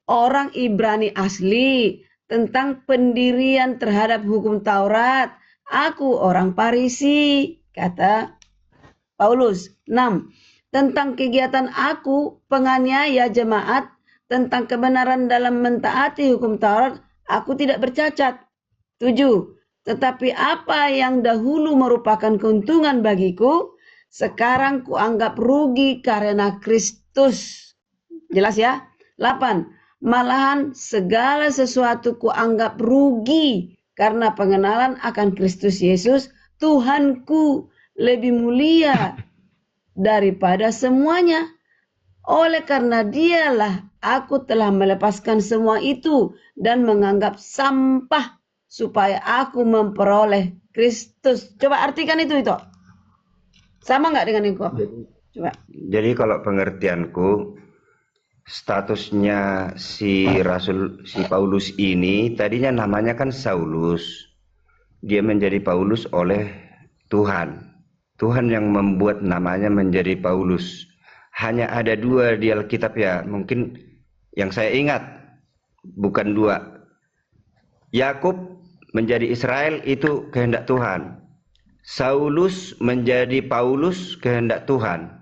Orang Ibrani asli tentang pendirian terhadap hukum Taurat. Aku orang Farisi, kata Paulus. 6. Tentang kegiatan aku, penganiaya jemaat, tentang kebenaran dalam mentaati hukum Taurat, aku tidak bercacat. 7. Tetapi apa yang dahulu merupakan keuntungan bagiku, sekarang kuanggap rugi karena Kristus. Jelas ya? 8. Malahan segala sesuatu kuanggap rugi karena pengenalan akan Kristus Yesus, Tuhanku, lebih mulia daripada semuanya. Oleh karena dialah aku telah melepaskan semua itu dan menganggap sampah supaya aku memperoleh Kristus. Coba artikan itu. Sama nggak dengan engkau? Coba. Jadi kalau pengertianku, statusnya si Paulus ini tadinya namanya kan Saulus. Dia menjadi Paulus oleh Tuhan. Tuhan yang membuat namanya menjadi Paulus. Hanya ada 2 di Alkitab ya, mungkin yang saya ingat, bukan 2. Yakub menjadi Israel itu kehendak Tuhan. Saulus menjadi Paulus kehendak Tuhan.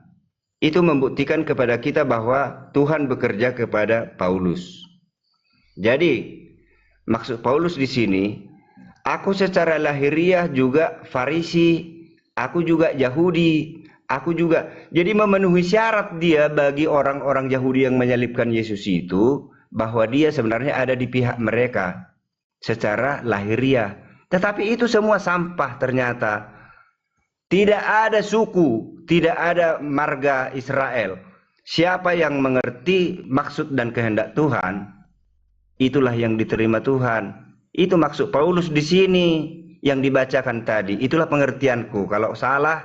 Itu membuktikan kepada kita bahwa Tuhan bekerja kepada Paulus. Jadi, maksud Paulus di sini, aku secara lahiriah juga Farisi, aku juga Yahudi, aku juga. Jadi memenuhi syarat dia bagi orang-orang Yahudi yang menyalibkan Yesus itu, bahwa dia sebenarnya ada di pihak mereka secara lahiriah. Tetapi itu semua sampah ternyata. Tidak ada suku, tidak ada marga Israel. Siapa yang mengerti maksud dan kehendak Tuhan, itulah yang diterima Tuhan. Itu maksud Paulus di sini yang dibacakan tadi. Itulah pengertianku. Kalau salah,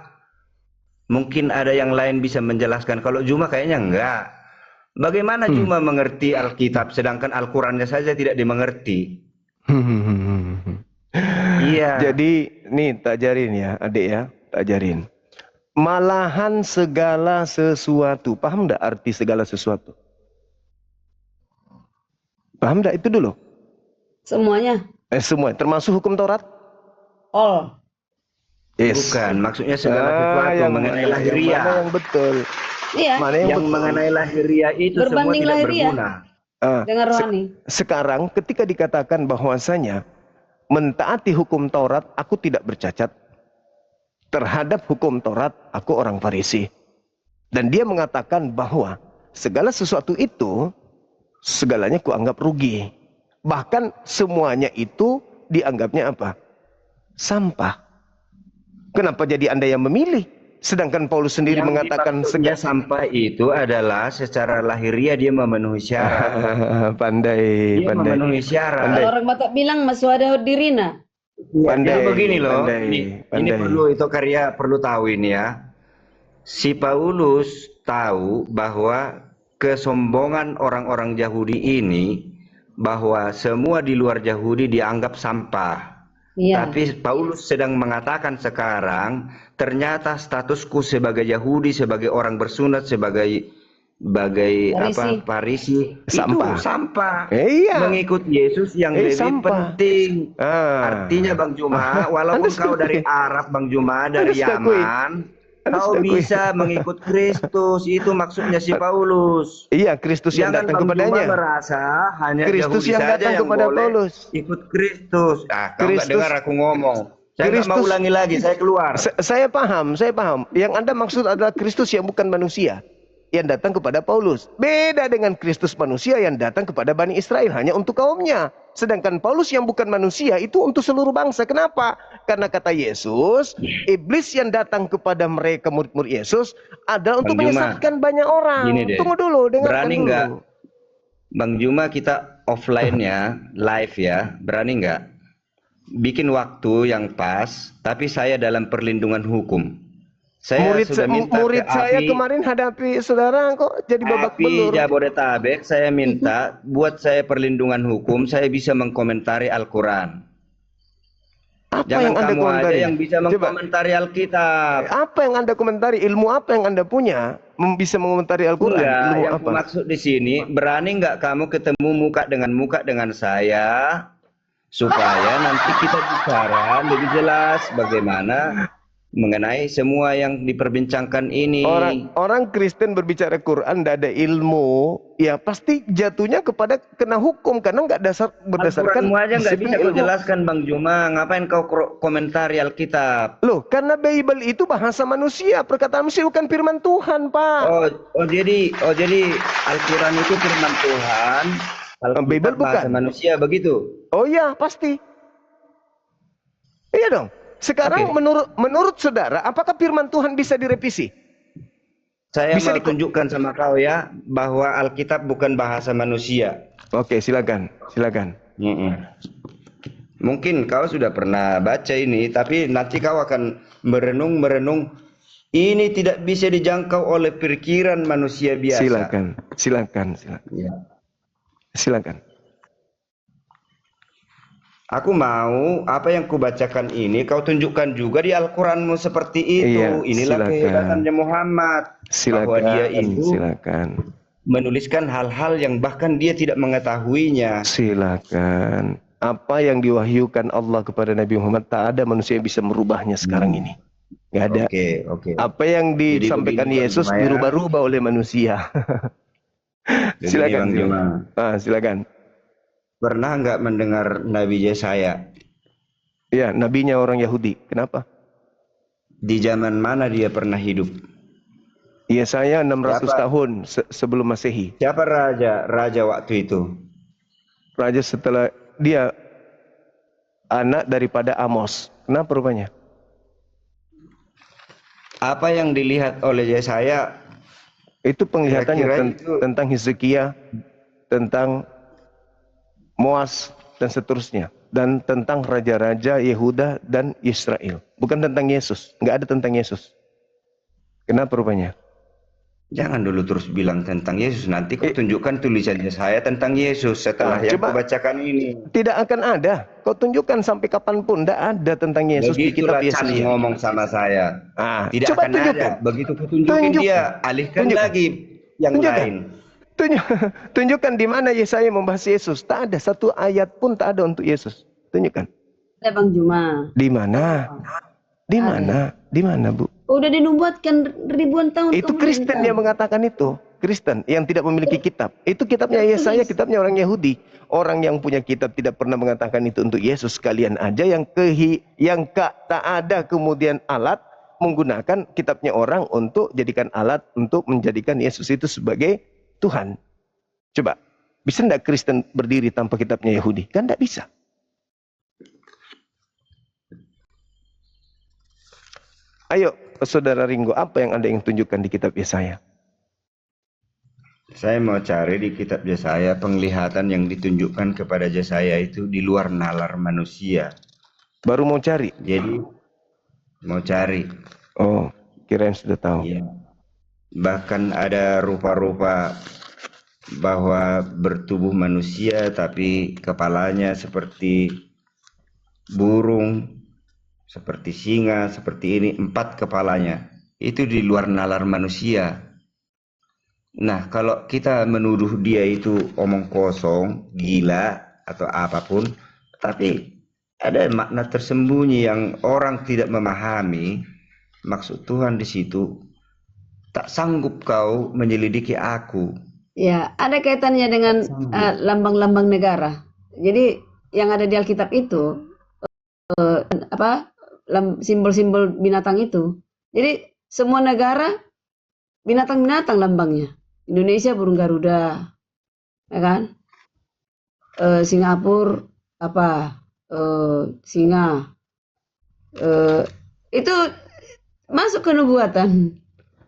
mungkin ada yang lain bisa menjelaskan. Kalau Juma kayaknya enggak. Bagaimana Juma mengerti Alkitab sedangkan Al-Qurannya saja tidak dimengerti? Iya. Jadi nih tak ajarin ya adik ya, tak ajarin. Malahan segala sesuatu. Paham enggak arti segala sesuatu? Paham enggak itu dulu? Semuanya. Semua, termasuk hukum Taurat? All. Yes. Bukan, maksudnya segala sesuatu yang mengenai mana, lahiriah. yang betul. Iya. Mana Yang mengenai lahiriah itu Berbanding semua tidak lahiriah. berguna. Dengan rohani. Sekarang ketika dikatakan bahwasanya mentaati hukum Taurat, aku tidak bercacat. Terhadap hukum Taurat, aku orang Farisi. Dan dia mengatakan bahwa segala sesuatu itu, segalanya kuanggap rugi. Bahkan semuanya itu dianggapnya apa? Sampah. Kenapa jadi Anda yang memilih? Sedangkan Paulus sendiri Yang mengatakan dimaksudnya sampah itu adalah secara lahiriah dia memenuhi syarat. pandai, Dia pandai. memenuhi syarat. Kalau orang Batak bilang maswada dirina. Ya, jadi begini loh, pandai, ini pandai. perlu itu karya perlu tahu ini ya. Si Paulus tahu bahwa kesombongan orang-orang Yahudi ini, bahwa semua di luar Yahudi dianggap sampah. Iya. Tapi Paulus sedang mengatakan sekarang, ternyata statusku sebagai Yahudi, sebagai orang bersunat, sebagai Farisi, Sampah. itu sampah. Iya. Mengikut Yesus yang lebih sampah. penting. Artinya Bang Juma, walaupun kau dari Arab Bang Juma, dari Yaman, kau bisa mengikut Kristus. Itu maksudnya si Paulus. Iya, Kristus yang Jangan datang Bang kepadanya. Juma merasa hanya Kristus Yahudi yang saja datang yang kepada boleh Paulus. ikut Kristus. Kau nggak dengar aku ngomong. Saya nggak mau Kristus- ulangi lagi, saya keluar. Saya paham. Yang Anda maksud adalah Kristus yang bukan manusia, yang datang kepada Paulus. Beda dengan Kristus manusia yang datang kepada Bani Israel, hanya untuk kaumnya. Sedangkan Paulus yang bukan manusia itu untuk seluruh bangsa. Kenapa? Karena kata Yesus, iblis yang datang kepada mereka murid-murid Yesus adalah untuk Bang Juma, menyesatkan banyak orang. gini deh. Tunggu dulu, dengarkan Berani dulu. nggak, Bang Juma, kita offline ya, live ya, berani nggak bikin waktu yang pas, tapi saya dalam perlindungan hukum. Saya sudah minta murid ke saya API kemarin hadapi saudara kok jadi babak belur. Jabodetabek, saya minta buat saya perlindungan hukum, saya bisa mengkomentari Al-Quran. Apa Jangan yang Anda kamu aja komentari? yang bisa mengkomentari Alkitab. Apa yang Anda komentari? Ilmu apa yang Anda punya? Bisa mengomentari Al-Quran? Enggak, Ilmu yang apa? aku maksud di sini, berani nggak kamu ketemu muka dengan saya, supaya nanti kita bicara lebih jelas bagaimana mengenai semua yang diperbincangkan ini. Orang Kristen berbicara Quran tidak ada ilmu, ya pasti jatuhnya kepada kena hukum karena nggak berdasarkan Al-Quranmu aja nggak disiplin bisa kau ilmu. jelaskan Bang Juma, ngapain kau komentari Alkitab? Loh, karena Bible itu bahasa manusia, perkataan manusia bukan firman Tuhan, Pak. Oh jadi Al-Quran itu firman Tuhan, Alkitab Bible bahasa bukan. manusia, begitu? Oh iya, pasti. Iya dong. Sekarang Oke. menurut saudara, apakah firman Tuhan bisa direvisi? Saya Bisa mau tunjukkan sama kau ya bahwa Alkitab bukan bahasa manusia. Oke, silakan, silakan. Mm-mm. Mungkin kau sudah pernah baca ini, tapi nanti kau akan merenung. Ini tidak bisa dijangkau oleh pikiran manusia biasa. Silakan. Ya. Silakan. Aku mau apa yang kubacakan ini kau tunjukkan juga di Al-Quranmu seperti Iya, itu. Inilah kehebatannya Muhammad. Bahwa dia itu Silakan. menuliskan hal-hal yang bahkan dia tidak mengetahuinya. Silakan. Apa yang diwahyukan Allah kepada Nabi Muhammad, tak ada manusia yang bisa merubahnya sekarang ini. Nggak ada. Oke. Apa yang Jadi disampaikan begini, Bang Yesus Juma ya. dirubah-rubah oleh manusia. Begini, Bang Juma. Silakan. Pernah nggak mendengar Nabi Yesaya? Ya, nabinya orang Yahudi. Kenapa? Di zaman mana dia pernah hidup? Yesaya 600 Siapa? tahun sebelum Masehi. Siapa raja waktu itu? Raja setelah dia anak daripada Amos. Kenapa rupanya? Apa yang dilihat oleh Yesaya? Itu penglihatannya Kira-kira itu tentang Hizkia, tentang Moas dan seterusnya, dan tentang raja-raja Yehuda dan Israel. Bukan tentang Yesus. Nggak ada tentang Yesus. Kenapa rupanya? jangan dulu terus bilang tentang Yesus. Nanti kau tunjukkan tulisan Yesaya tentang Yesus setelah yang Coba, kubacakan ini. tidak akan ada. Kau tunjukkan sampai kapanpun tidak ada tentang Yesus di kitab Begitulah Chan Yesaya. ngomong sama saya. Tidak Coba akan tunjukkan. ada. Begitu kutunjukin dia, alihkan lagi yang lain. Tunjukkan di mana Yesaya membahas Yesus. Tak ada satu ayat pun tak ada untuk Yesus. Tunjukkan. Ada Bang Juma. Di mana? Di mana, Bu? Udah dinubuatkan ribuan tahun Itu Kristen yang mengatakan itu. Kristen yang tidak memiliki kitab. Itu kitabnya Yesaya, kitabnya orang Yahudi. Orang yang punya kitab tidak pernah mengatakan itu untuk Yesus. Kalian aja yang tak ada kemudian alat menggunakan kitabnya orang untuk jadikan alat untuk menjadikan Yesus itu sebagai Tuhan. Coba, bisa enggak Kristen berdiri tanpa kitabnya Yahudi? Kan enggak bisa. Ayo, Saudara Ringo, apa yang Anda ingin tunjukkan di kitab Yesaya? Saya mau cari di kitab Yesaya penglihatan yang ditunjukkan kepada Yesaya itu di luar nalar manusia. Baru mau cari? Jadi, mau cari. Oh, kirain sudah tahu. Iya. Bahkan ada rupa-rupa bahwa bertubuh manusia tapi kepalanya seperti burung, seperti singa, seperti ini, 4 kepalanya. Itu di luar nalar manusia. Nah, kalau kita menuduh dia itu omong kosong, gila, atau apapun, tapi ada makna tersembunyi yang orang tidak memahami. Maksud Tuhan di situ, tak sanggup kau menyelidiki aku. Ya, ada kaitannya dengan lambang-lambang negara. Jadi yang ada di Alkitab itu simbol-simbol binatang itu. Jadi semua negara binatang-binatang lambangnya. Indonesia burung Garuda, ya kan? Singapura singa. Itu masuk ke nubuatan.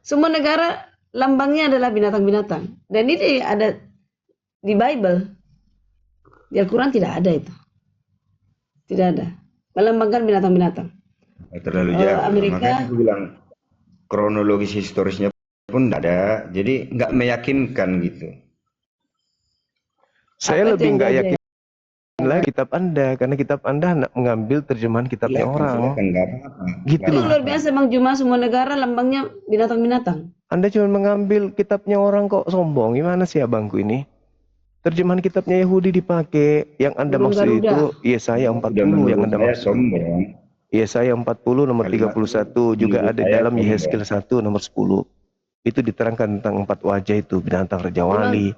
Semua negara lambangnya adalah binatang-binatang. Dan ini ada di Bible. Di Al-Quran tidak ada itu. Tidak ada. Melambangkan binatang-binatang. Terlalu jauh. Amerika, Makanya aku bilang kronologis historisnya pun tidak ada. Jadi nggak meyakinkan gitu. Saya lebih nggak yakin lagi kitab Anda, karena kitab Anda nak mengambil terjemahan kitabnya orang. Nggak apa-apa. Gitu loh. luar biasa Bang Juma, semua negara lambangnya binatang-binatang. Anda cuma mengambil kitabnya orang kok sombong. Gimana sih abangku ini? Terjemahan kitabnya Yahudi dipakai. Yang Anda Burung maksud Garuda. itu Yesaya 40 yang Anda maksud. Sombong. Yesaya 40 nomor 31 juga ada dalam Yehezkiel 1 nomor 10. Itu diterangkan tentang 4 wajah itu, binatang Raja Wali.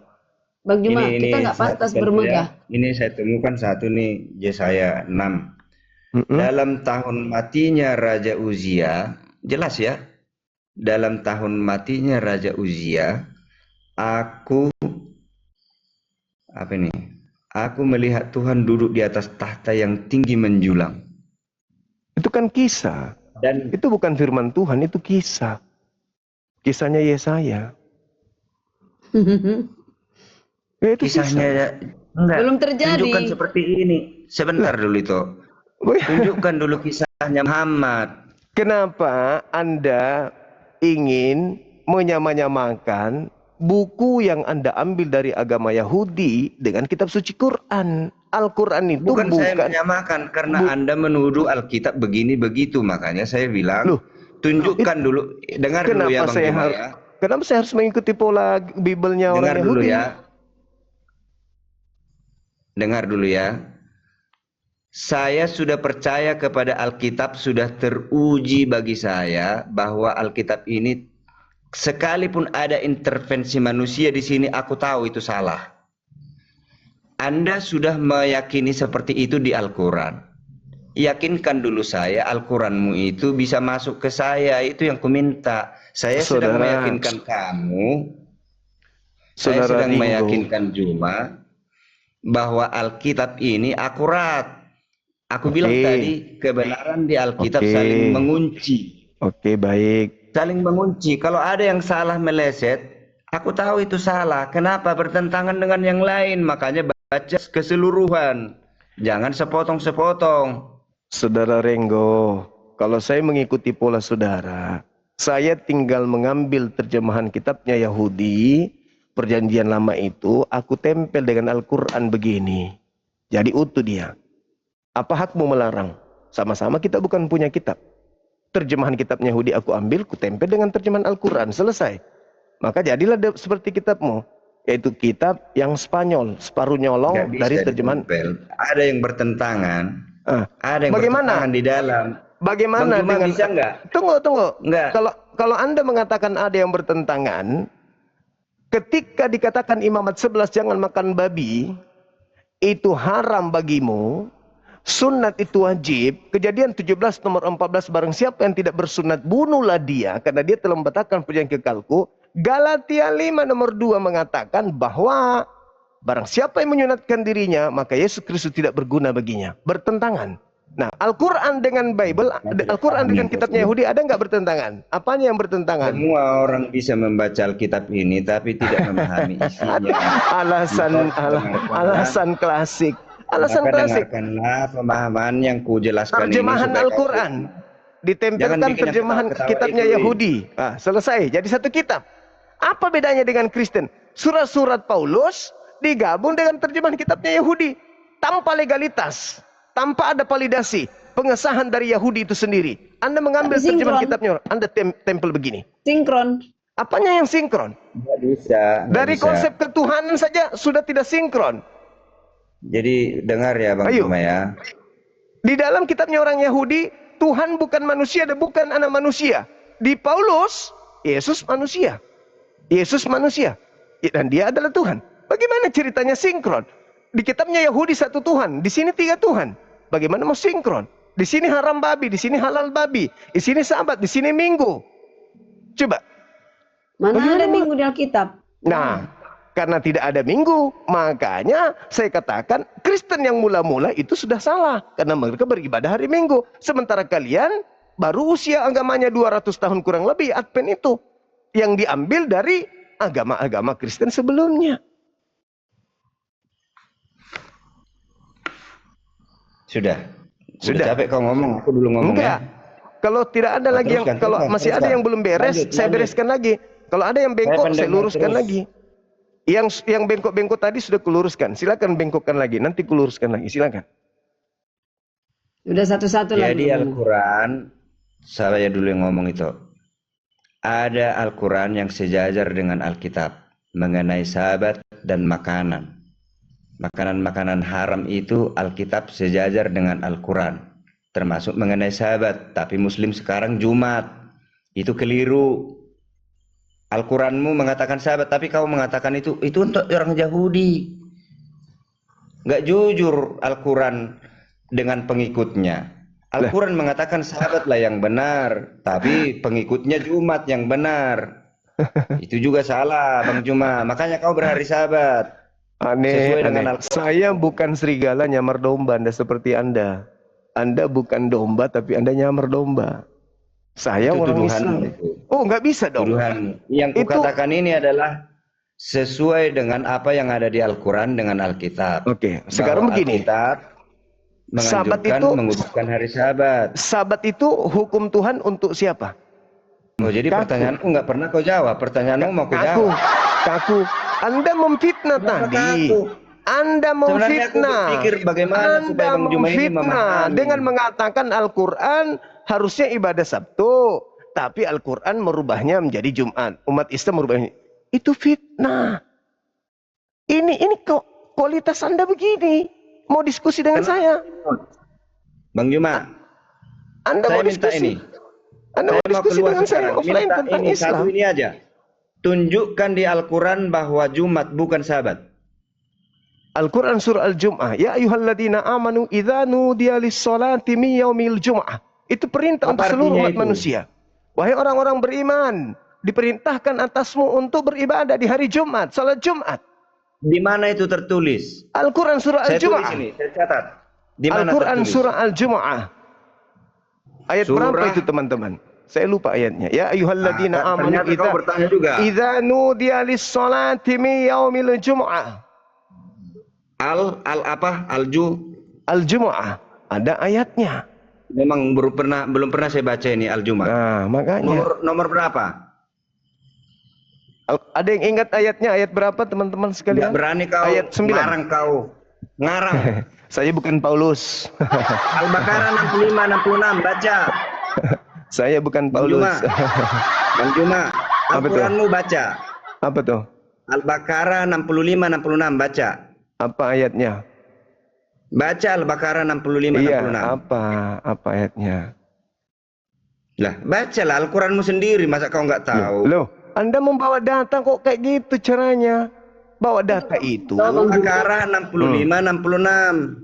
Bang Juma, kita nggak pantas bermegah. Ini saya temukan satu nih, Yesaya 6. Dalam tahun matinya Raja Uzia, jelas ya. Dalam tahun matinya Raja Uzia, aku melihat Tuhan duduk di atas tahta yang tinggi menjulang. Itu bukan kisah. Dan Itu bukan firman Tuhan, itu kisah. Kisahnya Yesaya. Ya, itu kisahnya kisah. enggak. Belum terjadi. Tunjukkan seperti ini. Sebentar dulu itu. Tunjukkan dulu kisahnya Muhammad. Kenapa Anda ingin menyamanyamakan buku yang Anda ambil dari agama Yahudi dengan kitab suci Quran? Al-Quran itu Bukan saya bukan. menyamakan karena Anda menuduh Alkitab begini begitu, makanya saya bilang Loh, tunjukkan dulu. Dengar dulu ya Bang Juma ya. Kenapa saya harus mengikuti pola Bible-nya orang Dengar dulu Yahudi? ya. Dengar dulu ya. Saya sudah percaya kepada Alkitab, sudah teruji bagi saya bahwa Alkitab ini sekalipun ada intervensi manusia di sini, aku tahu itu salah. Anda sudah meyakini seperti itu di Al-Quran. Yakinkan dulu saya, Al-Quranmu itu bisa masuk ke saya, itu yang kuminta. Saya sedang meyakinkan kamu, saya sedang Ringo, meyakinkan Juma bahwa Alkitab ini akurat. Aku bilang tadi, kebenaran di Alkitab saling mengunci. Oke, baik. Saling mengunci. Kalau ada yang salah meleset, aku tahu itu salah. Kenapa? Bertentangan dengan yang lain. Makanya baca keseluruhan. Jangan sepotong-sepotong. Saudara Renggo, kalau saya mengikuti pola saudara, saya tinggal mengambil terjemahan kitabnya Yahudi, Perjanjian Lama itu, aku tempel dengan Al-Quran begini. Jadi utuh dia. Apa hakmu melarang? Sama-sama kita bukan punya kitab. Terjemahan kitabnya Yahudi aku ambil, ku tempel dengan terjemahan Al-Quran. Selesai. Maka jadilah seperti kitabmu. Yaitu kitab yang Spanyol. Separuh nyolong dari terjemahan. Ada yang bertentangan. Ada yang bertentangan di dalam. Bagaimana dengan... bisa enggak? Tunggu. Enggak. Kalau Anda mengatakan ada yang bertentangan, ketika dikatakan Imamat 11 jangan makan babi, itu haram bagimu. Sunat itu wajib. Kejadian 17 nomor 14, barang siapa yang tidak bersunat, bunuhlah dia, karena dia telah membatalkan perjanjian kekalku. Galatia 5 nomor 2 mengatakan bahwa barang siapa yang menyunatkan dirinya, maka Yesus Kristus tidak berguna baginya. Bertentangan. Nah, Al-Quran dengan Bible, Al-Quran dengan kitabnya Yahudi ada nggak bertentangan? Apanya yang bertentangan? Semua orang bisa membaca Alkitab ini, tapi tidak memahami isinya. Alasan klasik. Alasan klasik. Dengarkanlah pemahaman yang kujelaskan terjemahan ini. Al-Quran ditempelkan terjemahan kitabnya Yahudi. Selesai, jadi satu kitab. Apa bedanya dengan Kristen? Surat-surat Paulus digabung dengan terjemahan kitabnya Yahudi tanpa legalitas, tanpa ada validasi, pengesahan dari Yahudi itu sendiri. Anda mengambil terjemahan kitabnya, Anda tempel begini. Sinkron. Apanya yang sinkron? Nggak bisa. Dari konsep ketuhanan saja sudah tidak sinkron. Jadi dengar ya Bang Juma ya. Di dalam kitabnya orang Yahudi, Tuhan bukan manusia dan bukan anak manusia. Di Paulus, Yesus manusia. Yesus manusia. Dan dia adalah Tuhan. Bagaimana ceritanya sinkron? Di kitabnya Yahudi satu Tuhan, di sini tiga Tuhan. Bagaimana mau sinkron? Di sini haram babi, di sini halal babi. Di sini Sabat, di sini Minggu. Coba. Mana ada Minggu di Alkitab? Nah, karena tidak ada Minggu, makanya saya katakan Kristen yang mula-mula itu sudah salah. Karena mereka beribadah hari Minggu. Sementara kalian baru usia agamanya 200 tahun kurang lebih, Advent itu. Yang diambil dari agama-agama Kristen sebelumnya. Sudah capek kau ngomong, aku dulu ngomong. Enggak. Kalau tidak ada lagi yang, kalau masih ada yang belum beres, saya bereskan lagi. Kalau ada yang bengkok, saya luruskan lagi. Yang bengkok-bengkok tadi sudah kuluruskan. Silakan bengkokkan lagi. Nanti kuluruskan lagi. Silakan. Udah satu-satu lagi. Jadi Al-Quran, saya dulu yang ngomong itu. Ada Al-Quran yang sejajar dengan Alkitab mengenai sahabat dan makanan. Makanan-makanan haram itu Alkitab sejajar dengan Al-Quran, termasuk mengenai sahabat. Tapi Muslim sekarang Jumat, itu keliru. Al-Quranmu mengatakan sahabat, tapi kau mengatakan itu untuk orang Yahudi. Nggak jujur Al-Quran dengan pengikutnya. Al-Quran mengatakan sahabatlah yang benar, tapi pengikutnya Jumat yang benar. Itu juga salah, Bang Juma. Makanya kau berhari Sabat. Aneh. Saya bukan serigala nyamar domba, Anda seperti Anda. Anda bukan domba, tapi Anda nyamar domba. Saya Itu orang tuduhan Islam. itu. Oh, nggak bisa dong. Tuduhan. Yang Itu- kukatakan ini adalah sesuai dengan apa yang ada di Al-Quran dengan Alkitab. Oke, sekarang Bahwa begini. Alkitab Sabat menganjurkan itu- menguduskan hari Sabat. Sabat itu hukum Tuhan untuk siapa? Oh, jadi Kaku. pertanyaanku nggak pernah kau jawab. Pertanyaanmu mau kau Kaku, jawab. kaku. Anda memfitnah Kenapa tadi. kaku? Anda Sebenarnya aku memfitnah. berpikir bagaimana supaya Bang Juma ini memfitnah memahami. dengan mengatakan Al-Quran harusnya ibadah Sabtu, tapi Al-Quran merubahnya menjadi Jumat. Umat Islam merubahnya. Itu fitnah. Ini kok kualitas Anda begini. Mau diskusi dengan saya. Bang Juma, Anda saya mau minta diskusi. ini. Anda Saya mau mau diskusi keluar dengan saya sekarang. offline Minta tentang ini Islam. satu ini aja. Tunjukkan di Al-Quran bahwa Jumat bukan Sabat. Al-Quran surah Al-Jum'ah. Ya ayuhalladzina amanu idza nudiya lis-salati min yaumil jum'ah. Itu perintah Apa untuk seluruh artinya umat itu? manusia. Wahai orang-orang beriman, diperintahkan atasmu untuk beribadah di hari Jumat, salat Jumat. Di mana itu tertulis? Al-Quran surah Saya tulis Al-Jum'ah. ini, saya catat. Di mana Al-Quran tertulis? surah Al-Jum'ah. Ayat Surah- berapa itu teman-teman? Saya lupa ayatnya. Ya ayuhalladzina amanu ternyata kau bertanya juga. idza nudiya lis-salati min yaumil jum'ah. Al-Jum'ah. Ada ayatnya. Memang belum pernah saya baca ini Al-Jum'ah. Nah, makanya. Nomor berapa? Ada yang ingat ayatnya? Ayat berapa teman-teman Nggak sekalian? berani kau Ayat 9. ngarang kau. Ngarang. Saya bukan Paulus. Al-Baqarah 65-66 baca. Saya bukan Bang Paulus. Juma. Bang Juma, Apa tuh? Al-Quranmu baca. Apa tuh? Al-Baqarah 65-66 baca. Apa ayatnya? Baca Al-Baqarah Iya, 65-66. apa ayatnya? Lah, bacalah Al-Quranmu sendiri, masa kau nggak tahu? Loh, Anda membawa data kok kayak gitu caranya? Bawa data itu, Al-Baqarah 65-66.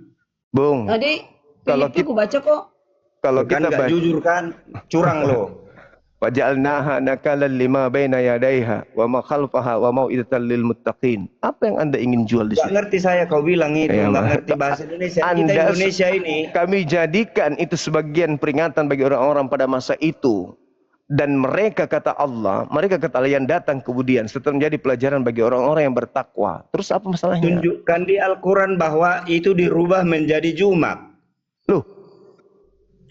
Bung. Tadi Kalau itu aku baca kok. Kalau Kan kita nggak baca jujur kan? Curang lo. waja'alnaha nakalan lima baina yadayha wa ma khalfaha wa mau'izatan lil muttaqin. Apa yang Anda ingin jual di Nggak sini? ngerti saya kau bilang itu, Ya, nggak Ma. ngerti bahasa Indonesia. Kita Anda- Indonesia ini. Kami jadikan itu sebagian peringatan bagi orang-orang pada masa itu. Dan mereka kata Allah, mereka kata Allah yang datang kemudian setelah menjadi pelajaran bagi orang-orang yang bertakwa. Terus apa masalahnya? Tunjukkan di Al-Quran bahwa itu dirubah menjadi Jumat. Loh,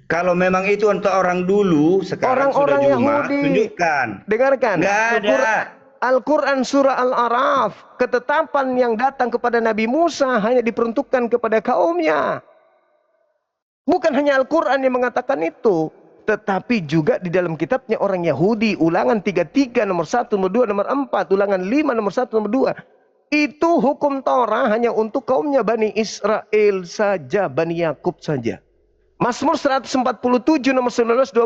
Kalau memang itu untuk orang dulu, sekarang Orang-orang sudah Jumat, Yahudi. tunjukkan. dengarkan. Nggak ada. Al-Quran surah Al-Araf, ketetapan yang datang kepada Nabi Musa hanya diperuntukkan kepada kaumnya. Bukan hanya Al-Quran yang mengatakan itu, tetapi juga di dalam kitabnya orang Yahudi, ulangan 33 nomor 1, nomor 2, nomor 4, ulangan 5 nomor 1, nomor 2. Itu hukum Torah hanya untuk kaumnya Bani Israel saja, Bani Yakub saja. Mazmur 147 nomor 19-20.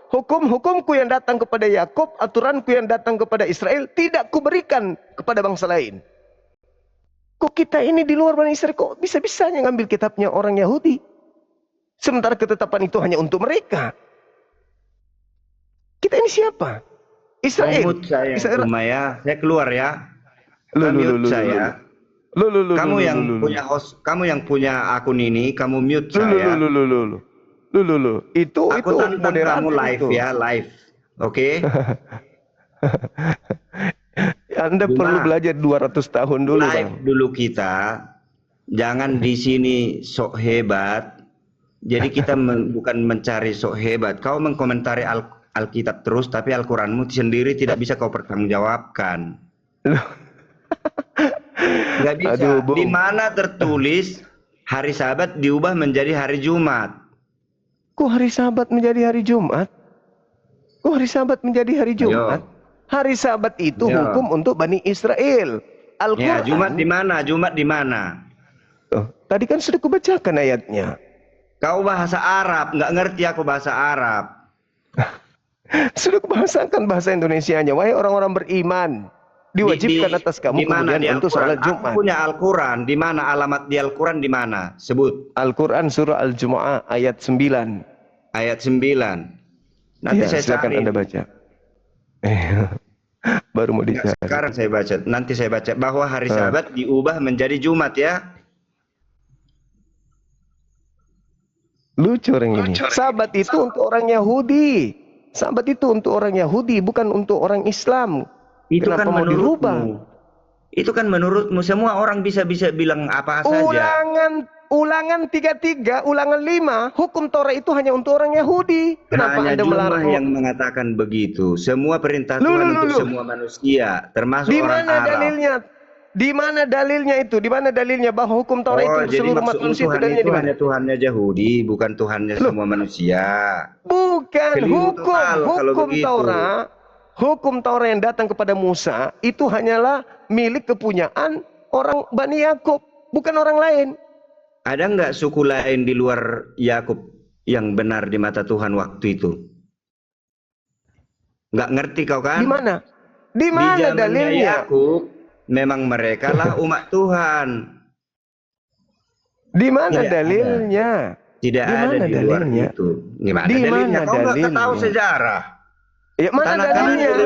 Hukum-hukumku yang datang kepada Yakub, aturanku yang datang kepada Israel tidak kuberikan kepada bangsa lain. Kok kita ini di luar Bani Israel kok bisa-bisanya ngambil kitabnya orang Yahudi? Sementara ketetapan itu hanya untuk mereka. Kita ini siapa? Israel. Mute saya, Israel. Cuma ya. Saya keluar ya. Lu, Mute saya. Kamu yang punya host, kamu yang punya akun ini, kamu mute saya. Itu Aku tantang moderator kamu live itu. ya, live. Oke? Anda Cuma perlu belajar 200 tahun dulu, Live Bang. dulu kita. Jangan di sini sok hebat. Jadi kita bukan mencari sok hebat. Kau mengkomentari Alkitab terus, tapi Al-Quranmu sendiri tidak bisa kau pertanggungjawabkan. Nggak bisa. Aduh, Bung. Di mana tertulis hari Sabat diubah menjadi hari Jumat? Kok hari Sabat menjadi hari Jumat? Kok hari Sabat menjadi hari Jumat? Hari Sabat itu Ayo. hukum untuk Bani Israel. Ya, Al-Quran. Jumat di mana? Jumat di mana? Oh, tadi kan sudah kubacakan ayatnya. Kau bahasa Arab, nggak ngerti aku bahasa Arab. Sudah kubahasakan bahasa Indonesianya. Wahai orang-orang beriman, diwajibkan atas kamu di mana kemudian di untuk Al-Quran? sholat Jumat. Aku punya Al-Quran. Di mana alamat di Al-Quran di mana? Sebut. Al-Quran surah Al-Jumu'ah ayat 9. Ayat 9. Nanti Ya, saya silakan cari. Anda baca. Baru mau Nggak, dicari. sekarang saya baca. Nanti saya baca bahwa hari Sabat diubah menjadi Jumat ya. Lucu orang ini. Sabat itu untuk orang Yahudi. Sabat itu untuk orang Yahudi, bukan untuk orang Islam. Itu Kenapa kan mau dirubah? Itu kan menurutmu. Semua orang bisa bilang apa saja. Ulangan 33, ulangan 5, hukum Taurat itu hanya untuk orang Yahudi. Kenapa Hanya Anda Jumah melarang? yang mengatakan begitu. Semua perintah Tuhan untuk semua manusia, termasuk Di orang mana Arab. dalilnya? Di mana dalilnya itu? Di mana dalilnya bahwa hukum Taurat itu untuk Jadi seluruh umat maksudmu manusia? Itu Tuhan dalilnya itu di mana? hanya Tuhannya Yahudi, bukan Tuhannya semua manusia. Bukan. Keliru total kalau begitu. Hukum Taurat yang datang kepada Musa itu hanyalah milik kepunyaan orang Bani Yakub, bukan orang lain. Ada nggak suku lain di luar Yakub yang benar di mata Tuhan waktu itu? Nggak ngerti kau kan? Di mana? Di Di mana zamannya dalilnya? Yakub, memang mereka lah umat Tuhan. Di mana Tidak dalilnya? Tidak Di ada mana di luar dalilnya? itu. Gimana Di dalilnya? mana Kau nggak dalilnya? tahu sejarah. Ya, mana Tanah dalilnya? Itu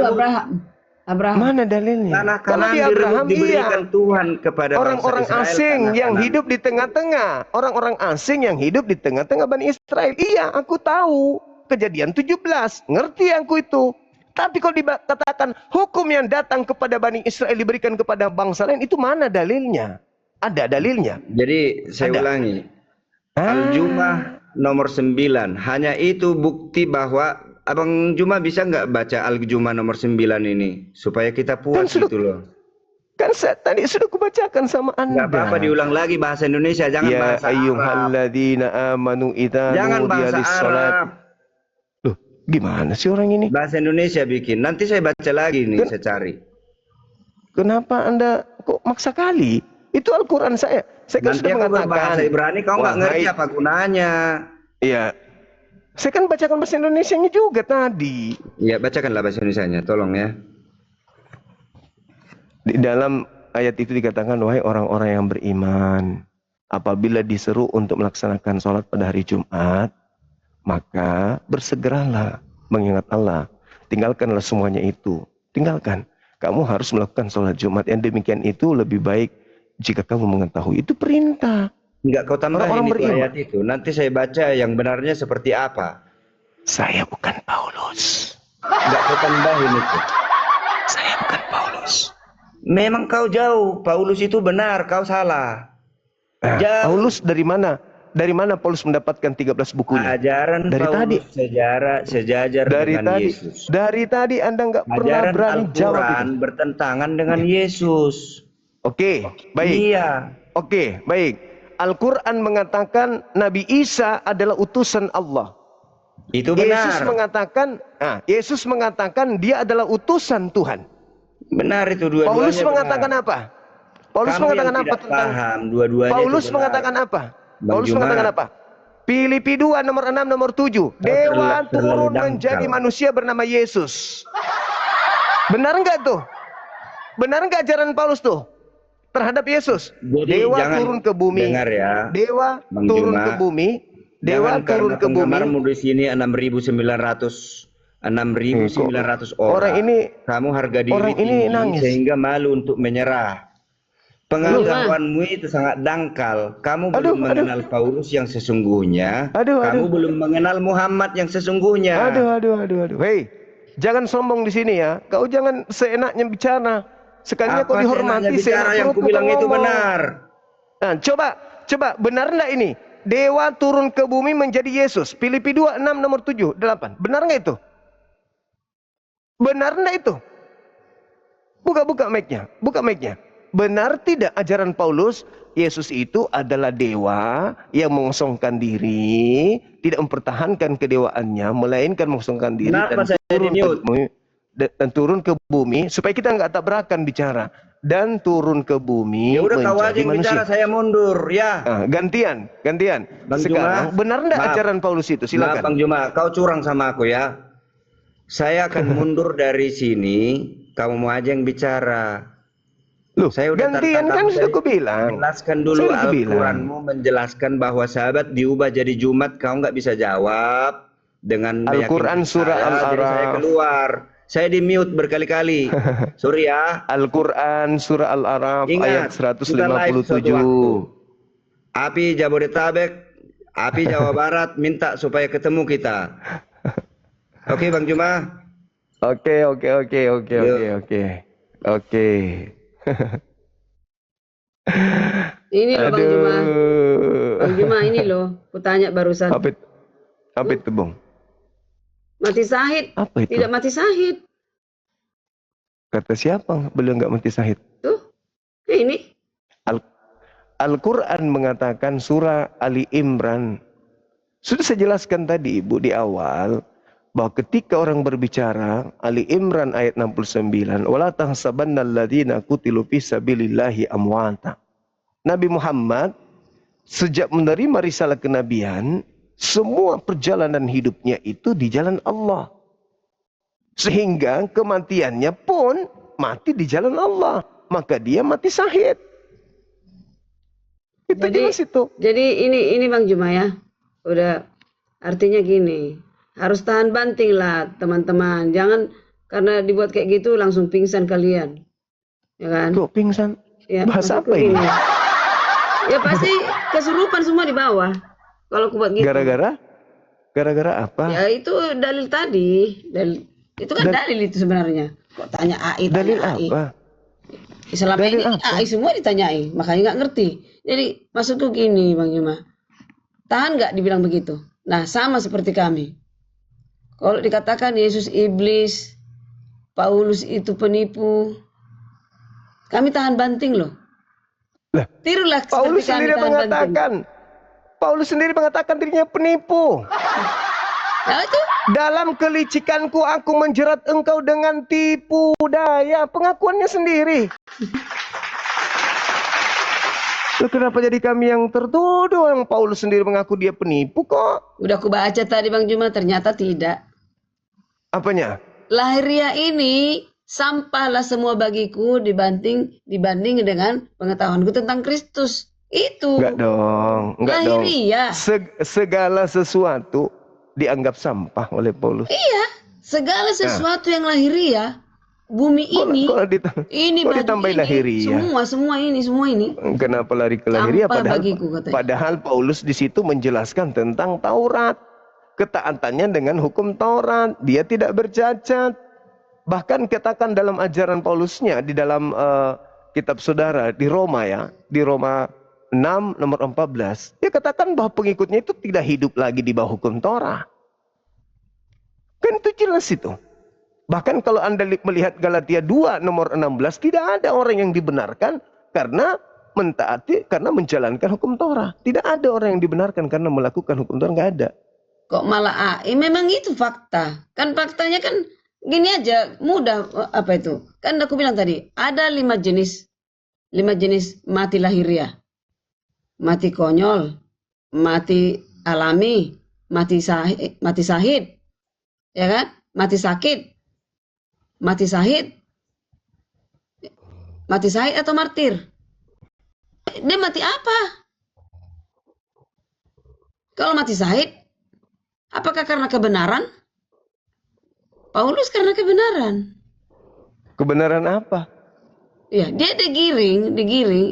Abraham. Mana dalilnya? Tanah Kalau Kanaan di Abraham diberikan iya. Tuhan kepada Orang-orang bangsa Israel. asing tanah yang Kanaan. hidup di tengah-tengah. Orang-orang asing yang hidup di tengah-tengah Bani Israel. Iya, aku tahu. Kejadian 17. Ngerti aku itu. Tapi kalau dikatakan hukum yang datang kepada Bani Israel diberikan kepada bangsa lain, itu mana dalilnya? Ada dalilnya. Jadi saya Ada. ulangi. Al-Jumah nomor 9. Hanya itu bukti bahwa Abang Juma bisa nggak baca Al-Jumah nomor 9 ini supaya kita puas sudah- gitu loh. Kan tadi sudah kubacakan sama Anda. Nggak apa-apa diulang lagi bahasa Indonesia, jangan Ya bahasa Arab. ayyuhalladzina amanu idza Jangan nudiya bahasa lis-salat. Arab. Loh, gimana sih orang ini? Bahasa Indonesia bikin. Nanti saya baca lagi nih, saya cari. Kenapa Anda kok maksa kali? Itu Al-Quran saya. Saya kan Nanti sudah aku berbahasa mengatakan. Ibrani, kau nggak ngerti apa gunanya. Iya. Saya kan bacakan bahasa Indonesianya juga tadi. Ya, bacakanlah bahasa Indonesianya, tolong ya. Di dalam ayat itu dikatakan, wahai orang-orang yang beriman, apabila diseru untuk melaksanakan sholat pada hari Jumat, maka bersegeralah mengingat Allah. Tinggalkanlah semuanya itu. Tinggalkan. Kamu harus melakukan sholat Jumat. Yang demikian itu lebih baik jika kamu mengetahui. Itu perintah. Enggak kau tambahin Orang-orang itu beriman. ayat itu. Nanti saya baca yang benarnya seperti apa. Saya bukan Paulus. Enggak kau tambahin itu. Saya bukan Paulus. Memang kau jauh. Paulus itu benar, kau salah. Jauh. Paulus dari mana? Dari mana Paulus mendapatkan 13 bukunya? Ajaran Dari Paulus tadi. sejajar Dari dengan tadi. Yesus. Dari tadi Anda nggak pernah Ajaran berani jawab itu. Al-Quran bertentangan dengan Yesus. Oke, baik. Iya. Oke, baik. Al-Quran mengatakan Nabi Isa adalah utusan Allah. Itu benar. Yesus mengatakan dia adalah utusan Tuhan. Benar itu dua-duanya. Paulus benar. mengatakan apa? Paulus Kamu mengatakan yang apa tidak tentang paham, dua-duanya Paulus itu benar. mengatakan apa? Bang Paulus Juma. mengatakan apa? Filipi 2 nomor 6 nomor 7. Dewa terlalu turun dangkal. menjadi manusia bernama Yesus. Benar enggak tuh? Benar enggak ajaran Paulus tuh? Terhadap Yesus. Jadi Dewa jangan turun ke bumi. dengar ya, Dewa Bang turun Juma. ke bumi. Dewa Jangan turun karena ke bumi. penggemarmu di sini 6.900 orang. Orang ini Kamu harga diri orang ini tinggi nangis. sehingga malu untuk menyerah. Pengetahuanmu itu sangat dangkal. Kamu belum mengenal Paulus yang sesungguhnya. Kamu belum mengenal Muhammad yang sesungguhnya. Aduh. Hei, jangan sombong di sini ya. Kau jangan seenaknya bicara. Sekalinya kau dihormati. Bicara yang kubilang itu benar. Nah, coba benar enggak ini? Dewa turun ke bumi menjadi Yesus. Filipi 2, 6, nomor 7, 8. Benar enggak itu? Benar enggak itu? Buka mic-nya. Benar tidak ajaran Paulus? Yesus itu adalah dewa yang mengosongkan diri, tidak mempertahankan kedewaannya, melainkan mengosongkan diri dan turun ke bumi supaya kita nggak tabrakan bicara dan turun ke bumi Ya udah kau aja menjadi yang manusia. bicara, saya mundur ya. Gantian. Bang Sekarang Juma, benar enggak maaf. ajaran Paulus itu? Silakan. Maaf Bang Juma, kau curang sama aku ya. Saya akan mundur dari sini. Kamu mau aja yang bicara. Loh, Saya udah gantian kan sudah aku bilang. Jelaskan dulu Al-Quranmu menjelaskan bahwa Sabat diubah jadi Jumat. Kau nggak bisa jawab dengan Al-Quran surah Al-Araf. Jadi saya keluar. Saya di mute berkali-kali. Sorry ya. Al-Quran surah Al-Araf ayat Ingat, kita live suatu 157. waktu. Api Jabodetabek Api Jawa Barat minta supaya ketemu kita. Oke, Bang Juma. Oke. Yuk. Oke. Ini loh Bang Juma. Bang Aduh. Juma ini loh, kutanya barusan. Apa itu, Bang? Mati syahid. Apa itu? Tidak mati syahid. Kata siapa beliau nggak mati syahid? Tuh, ini. Al-Quran mengatakan surah Ali Imran. Sudah saya jelaskan tadi Ibu di awal, bahwa ketika orang berbicara, Ali Imran ayat 69, wala tahsabannal ladzina qutilu fi sabilillahi amwata. Nabi Muhammad sejak menerima risalah kenabian, semua perjalanan hidupnya itu di jalan Allah. Sehingga kematiannya pun mati di jalan Allah. Maka dia mati syahid. Itu jelas itu. Jadi ini Bang Juma ya. Udah artinya gini. Harus tahan banting lah teman-teman. Jangan karena dibuat kayak gitu langsung pingsan kalian. Ya kan? Kok pingsan? Ya, Bahasa apa maksudku ini? gini. Ya pasti kesurupan semua di bawah. Kalau aku buat gitu. Gara-gara apa? Ya itu dalil tadi. Itu kan dalil itu sebenarnya. Kok tanya AI? Dalil tanya AI. apa? Selama Dalil ini apa? AI semua ditanyai, makanya nggak ngerti. Jadi maksudku gini Bang Yuma, tahan nggak dibilang begitu? Nah sama seperti kami. Kalau dikatakan Yesus iblis, Paulus itu penipu, kami tahan banting loh. Lah, Tirulah Paulus seperti kami sendiri tahan banting. mengatakan, Paulus sendiri mengatakan dirinya penipu. Nah itu Dalam kelicikanku aku menjerat engkau dengan tipu daya. Pengakuannya sendiri. Loh, kenapa jadi kami yang tertuduh? Yang Paulus sendiri mengaku dia penipu kok. udah aku baca tadi Bang Juma, ternyata tidak. Apanya? Lahiriah ini sampahlah semua bagiku dibanding dengan pengetahuanku tentang Kristus. Itu. Enggak dong. Enggak dong. Lahiriah. Segala sesuatu dianggap sampah oleh Paulus. Iya, segala sesuatu yang lahiriah, bumi ini, ini kok baju ditambahin ini, lahiriah? semua ini. Kenapa lari ke lahiriah? Sampah bagiku, katanya. Padahal Paulus di situ menjelaskan tentang Taurat, ketaatannya dengan hukum Taurat. Dia tidak bercacat. Bahkan katakan dalam ajaran Paulusnya di dalam kitab saudara di Roma ya, di Roma 6 nomor 14, dia katakan bahwa pengikutnya itu tidak hidup lagi di bawah hukum Torah. Kan itu jelas itu. Bahkan kalau Anda melihat Galatia 2 nomor 16, tidak ada orang yang dibenarkan karena mentaati, karena menjalankan hukum Torah. Tidak ada orang yang dibenarkan karena melakukan hukum Torah, nggak ada. Kok malah AI? Memang itu fakta. Kan faktanya kan gini aja, mudah apa itu? Kan aku bilang tadi, ada 5 jenis mati lahiriah. Mati konyol, mati alami, mati sahid, ya kan? Mati sakit, mati sahid atau martir. Dia mati apa? Kalau mati sahid, apakah karena kebenaran? Paulus karena kebenaran. Kebenaran apa? Ya, dia digiring,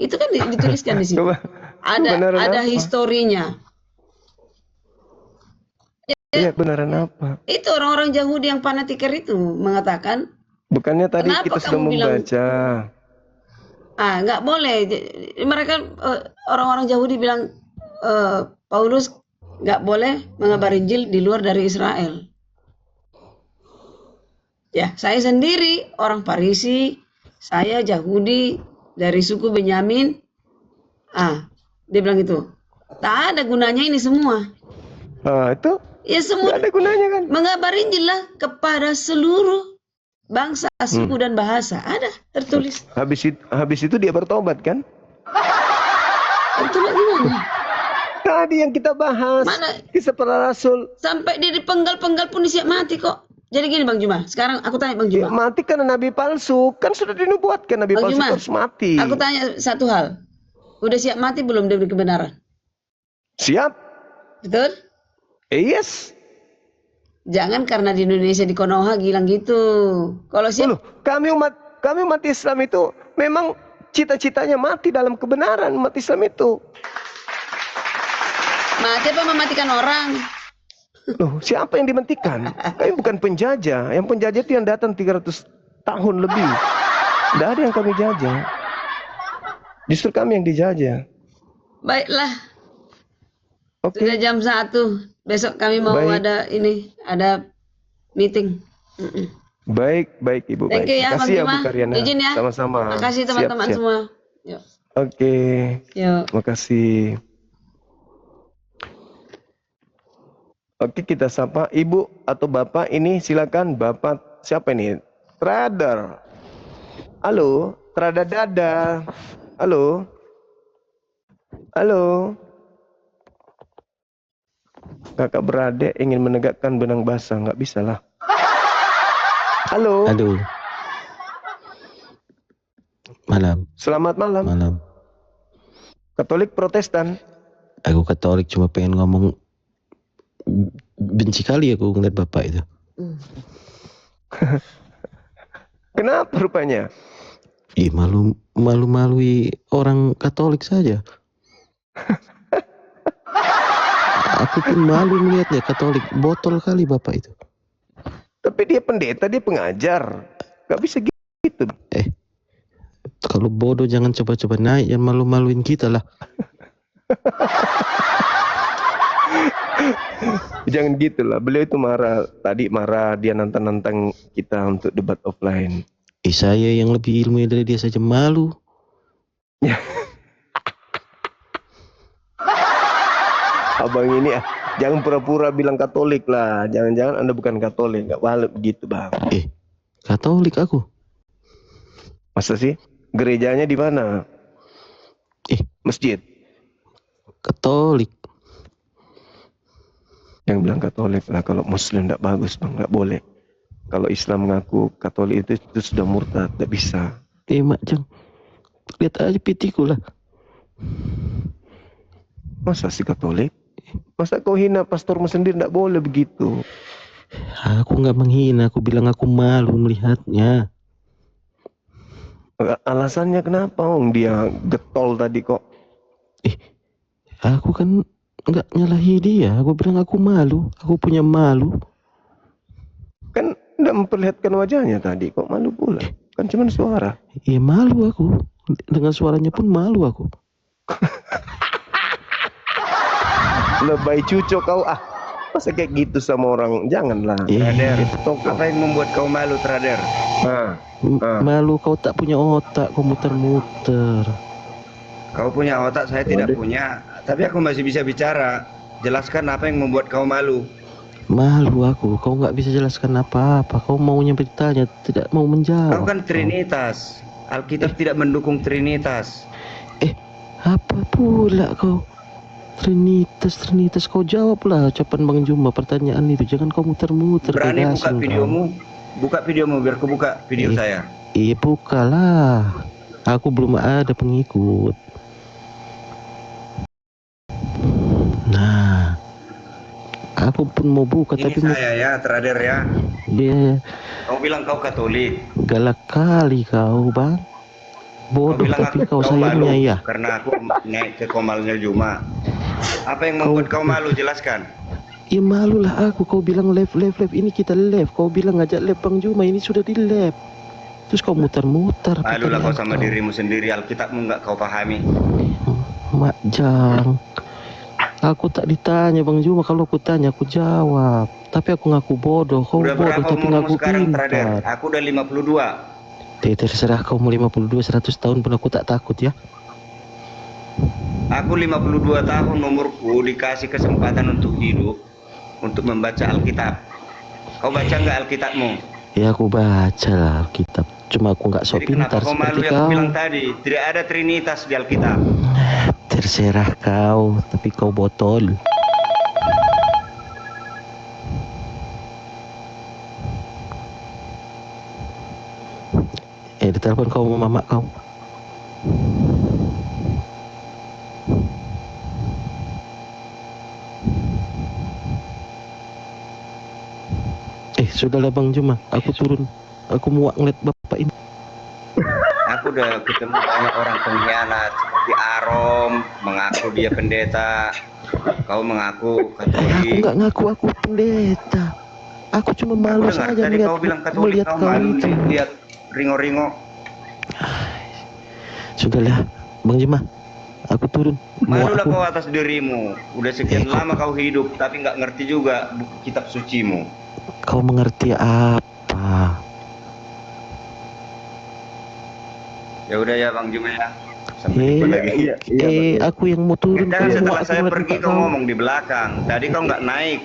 itu kan dituliskan di situ. Ada historinya. Iya, kebenaran apa? Itu orang-orang Yahudi yang fanatiker itu mengatakan. Bukannya tadi Kenapa kita sudah membaca? Nggak boleh. Mereka orang-orang Yahudi bilang Paulus nggak boleh mengabar Injil di luar dari Israel. Ya, saya sendiri orang Farisi, saya Yahudi dari suku Benyamin. Dia bilang itu. Tak ada gunanya ini semua. Itu? Ya semua. Nggak ada gunanya kan? Mengabar Injil lah kepada seluruh bangsa, suku dan bahasa. Ada tertulis. Habis itu dia bertobat kan? Bertobat gimana? Tadi yang kita bahas. Mana? Kisah para rasul. Sampai dia dipenggal-penggal pun siap mati kok. Jadi gini Bang Juma, sekarang aku tanya Bang Juma. Ya, mati karena nabi palsu. Kan sudah dinubuatkan nabi palsu harus mati. Aku tanya satu hal. Udah siap mati belum demi kebenaran? Siap. Betul? Yes. Jangan karena di Indonesia di Konoha bilang gitu. Kalau siap. Kami umat Islam itu memang cita-citanya mati dalam kebenaran umat Islam itu. Mati apa mematikan orang? Loh, siapa yang dimatikan? Kami bukan penjajah. Yang penjajah itu yang datang 300 tahun lebih. Tidak ada yang kami jajah. Justru kami yang dijajah. Baiklah, Oke. sudah jam 1. Besok kami mau Baik. ada meeting. Baik, baik Ibu. Thank Baik. you ya, Bang Makasih ya Bu Juma. Karyana. Izin ya. Sama-sama. Makasih Siap, teman-teman siap. semua. Yuk. Oke. Yuk. Makasih. Oke, kita sapa Ibu atau Bapak ini, silakan. Bapak siapa ini? Trader. Halo, Trader Dada. Halo. Halo. Kakak beradik ingin menegakkan benang basah, nggak bisa lah. Halo. Aduh. Malam. Selamat malam. Malam. Katolik Protestan. Aku Katolik, cuma pengen ngomong, benci kali aku ngeliat bapak itu. Kenapa rupanya? Ih, malu-malui orang Katolik saja. Aku pun malu melihatnya, Katolik. Botol kali bapak itu. Tapi dia pendeta, dia pengajar. Gak bisa gitu. Kalau bodoh jangan coba-coba naik, yang malu-maluin kita lah. Jangan gitulah. Beliau itu marah. Tadi marah, dia nantang-nantang kita untuk debat offline. Saya yang lebih ilmu dari dia saja malu. Abang ini jangan pura-pura bilang Katolik lah. Jangan-jangan Anda bukan Katolik. Gak boleh begitu Bang. Katolik aku. Masa sih? Gerejanya di mana? Masjid. Katolik. Yang bilang Katolik lah. Kalau Muslim tidak bagus Bang. Gak boleh. Kalau Islam mengaku Katolik itu sudah murtad. Tidak bisa. Mak Jang, lihat aja pitiku lah. Masa sih Katolik? Masa kau hina pastormu sendiri? Tidak boleh begitu. Aku nggak menghina, aku bilang aku malu melihatnya. Alasannya kenapa Om? Dia getol tadi kok. Aku kan nggak nyalahi dia. Aku bilang aku malu. Aku punya malu. Kan tidak memperlihatkan wajahnya tadi. Kok malu pula? Kan cuma suara. Iya malu aku. Dengan suaranya pun malu aku. Lebay cucok kau Masa kayak gitu sama orang? Janganlah. Trader, apa yang membuat kau malu, Trader? Malu kau tak punya otak, kau muter-muter. Kau punya otak, saya tidak punya. Tapi aku masih bisa bicara. Jelaskan apa yang membuat kau malu. Malu aku, kau nggak bisa jelaskan apa-apa. Kau maunya bertanya, tidak mau menjawab. Kau kan Trinitas. Alkitab tidak mendukung Trinitas. Apa pula kau? Trinitas, kau jawablah ucapan Bang Juma pertanyaan itu. Jangan kau muter-muter. Berani buka videomu? Buka videomu biar aku buka video saya. Iya bukalah. Aku belum ada pengikut. Nah, aku pun mau buka ini tapi saya ya, Trader ya. Dia Kau bilang kau Katolik. galak kali kau Bang. Bodoh bilang tapi kau malu sayangnya ya. karena aku naik ke Komalnya Juma. Apa yang membuat kau malu? Jelaskan. Ya malulah aku. Kau bilang live ini kita live. Kau bilang ngajak live Bang Juma, ini sudah di live. Terus kau muter-muter. Malulah kau sama dirimu sendiri. Alkitabmu nggak kau pahami. Mak Jang, aku tak ditanya Bang Juma. Kalau aku tanya aku jawab. Tapi aku ngaku bodoh. Kau Udah bodoh berapa tapi umurmu ngaku sekarang, Trader? pintar. Aku udah 52. Terserah kau mau 52 100 tahun pun aku tak takut ya. Aku 52 tahun, umurku dikasih kesempatan untuk hidup, untuk membaca Alkitab. Kau baca nggak Alkitabmu? Ya aku baca lah Alkitab. Cuma aku nggak sok Jadi kenapa pintar kau malu seperti yang aku kau. bilang tadi? Tidak ada Trinitas di Alkitab. Terserah kau, tapi kau botol. Ditelepon kau sama mama kau. Sudahlah Bang Juma, aku turun. Aku muak ngeliat bapak ini. Aku udah ketemu banyak orang pengkhianat seperti Arom mengaku dia pendeta, kau mengaku Aku Katolik. nggak ngaku aku pendeta. Aku cuma malu Aku dengar saja tadi kau bilang Katolik, melihat kau kau malu itu. lihat ringo-ringo. Sudahlah, Bang Juma, aku turun. Mau Malulah aku. kau atas dirimu. Udah sekian lama kau hidup tapi nggak ngerti juga buku kitab sucimu. Kau mengerti apa? Ya udah ya Bang Juma ya. Sampai jumpa lagi. Aku yang mau turun. Jangan kau setelah aku saya ngeliat pergi muka kau ngomong di belakang. Tadi kau nggak naik.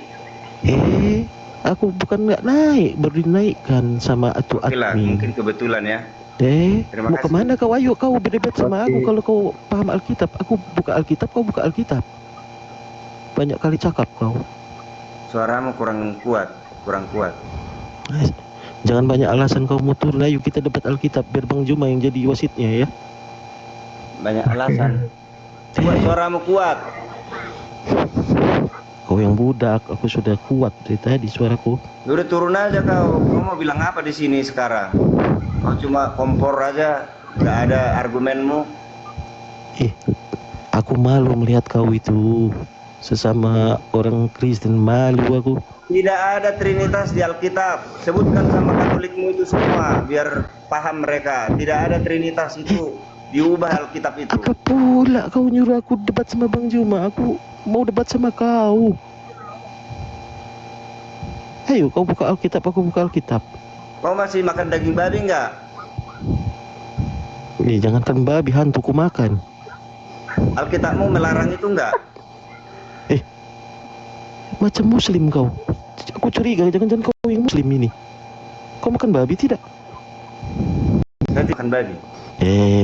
Aku bukan nggak naik, baru dinaikkan sama atu Oke lah, admin. mungkin kebetulan ya. Terima Mau kasih. kemana kau? Ayo kau berdebat sama aku. Kalau kau paham Alkitab, aku buka Alkitab, kau buka Alkitab. Banyak kali cakap kau. Suaramu kurang kuat. Jangan banyak alasan kau mau turun. Ayo kita debat Alkitab biar Bang Juma yang jadi wasitnya ya. Banyak alasan. Buat suaramu kuat. Kau yang budak, aku sudah kuat dari tadi suaraku. Udah turun aja kau. Kau mau bilang apa di sini sekarang? Kau cuma kompor aja, nggak ada argumenmu. Aku malu melihat kau itu. Sesama orang Kristen malu aku. Tidak ada Trinitas di Alkitab. Sebutkan sama Katolikmu itu semua, biar paham mereka. Tidak ada Trinitas itu. Diubah Alkitab itu. Apa pula kau nyuruh aku debat sama Bang Juma? Aku mau debat sama kau. Ayo kau buka Alkitab, aku buka Alkitab. Kau masih makan daging babi nggak? Jangankan babi, hantu ku makan. Alkitabmu melarang itu nggak? Macam muslim kau. Aku curiga, jangan-jangan kau yang muslim ini. Kau makan babi tidak? Nanti makan babi.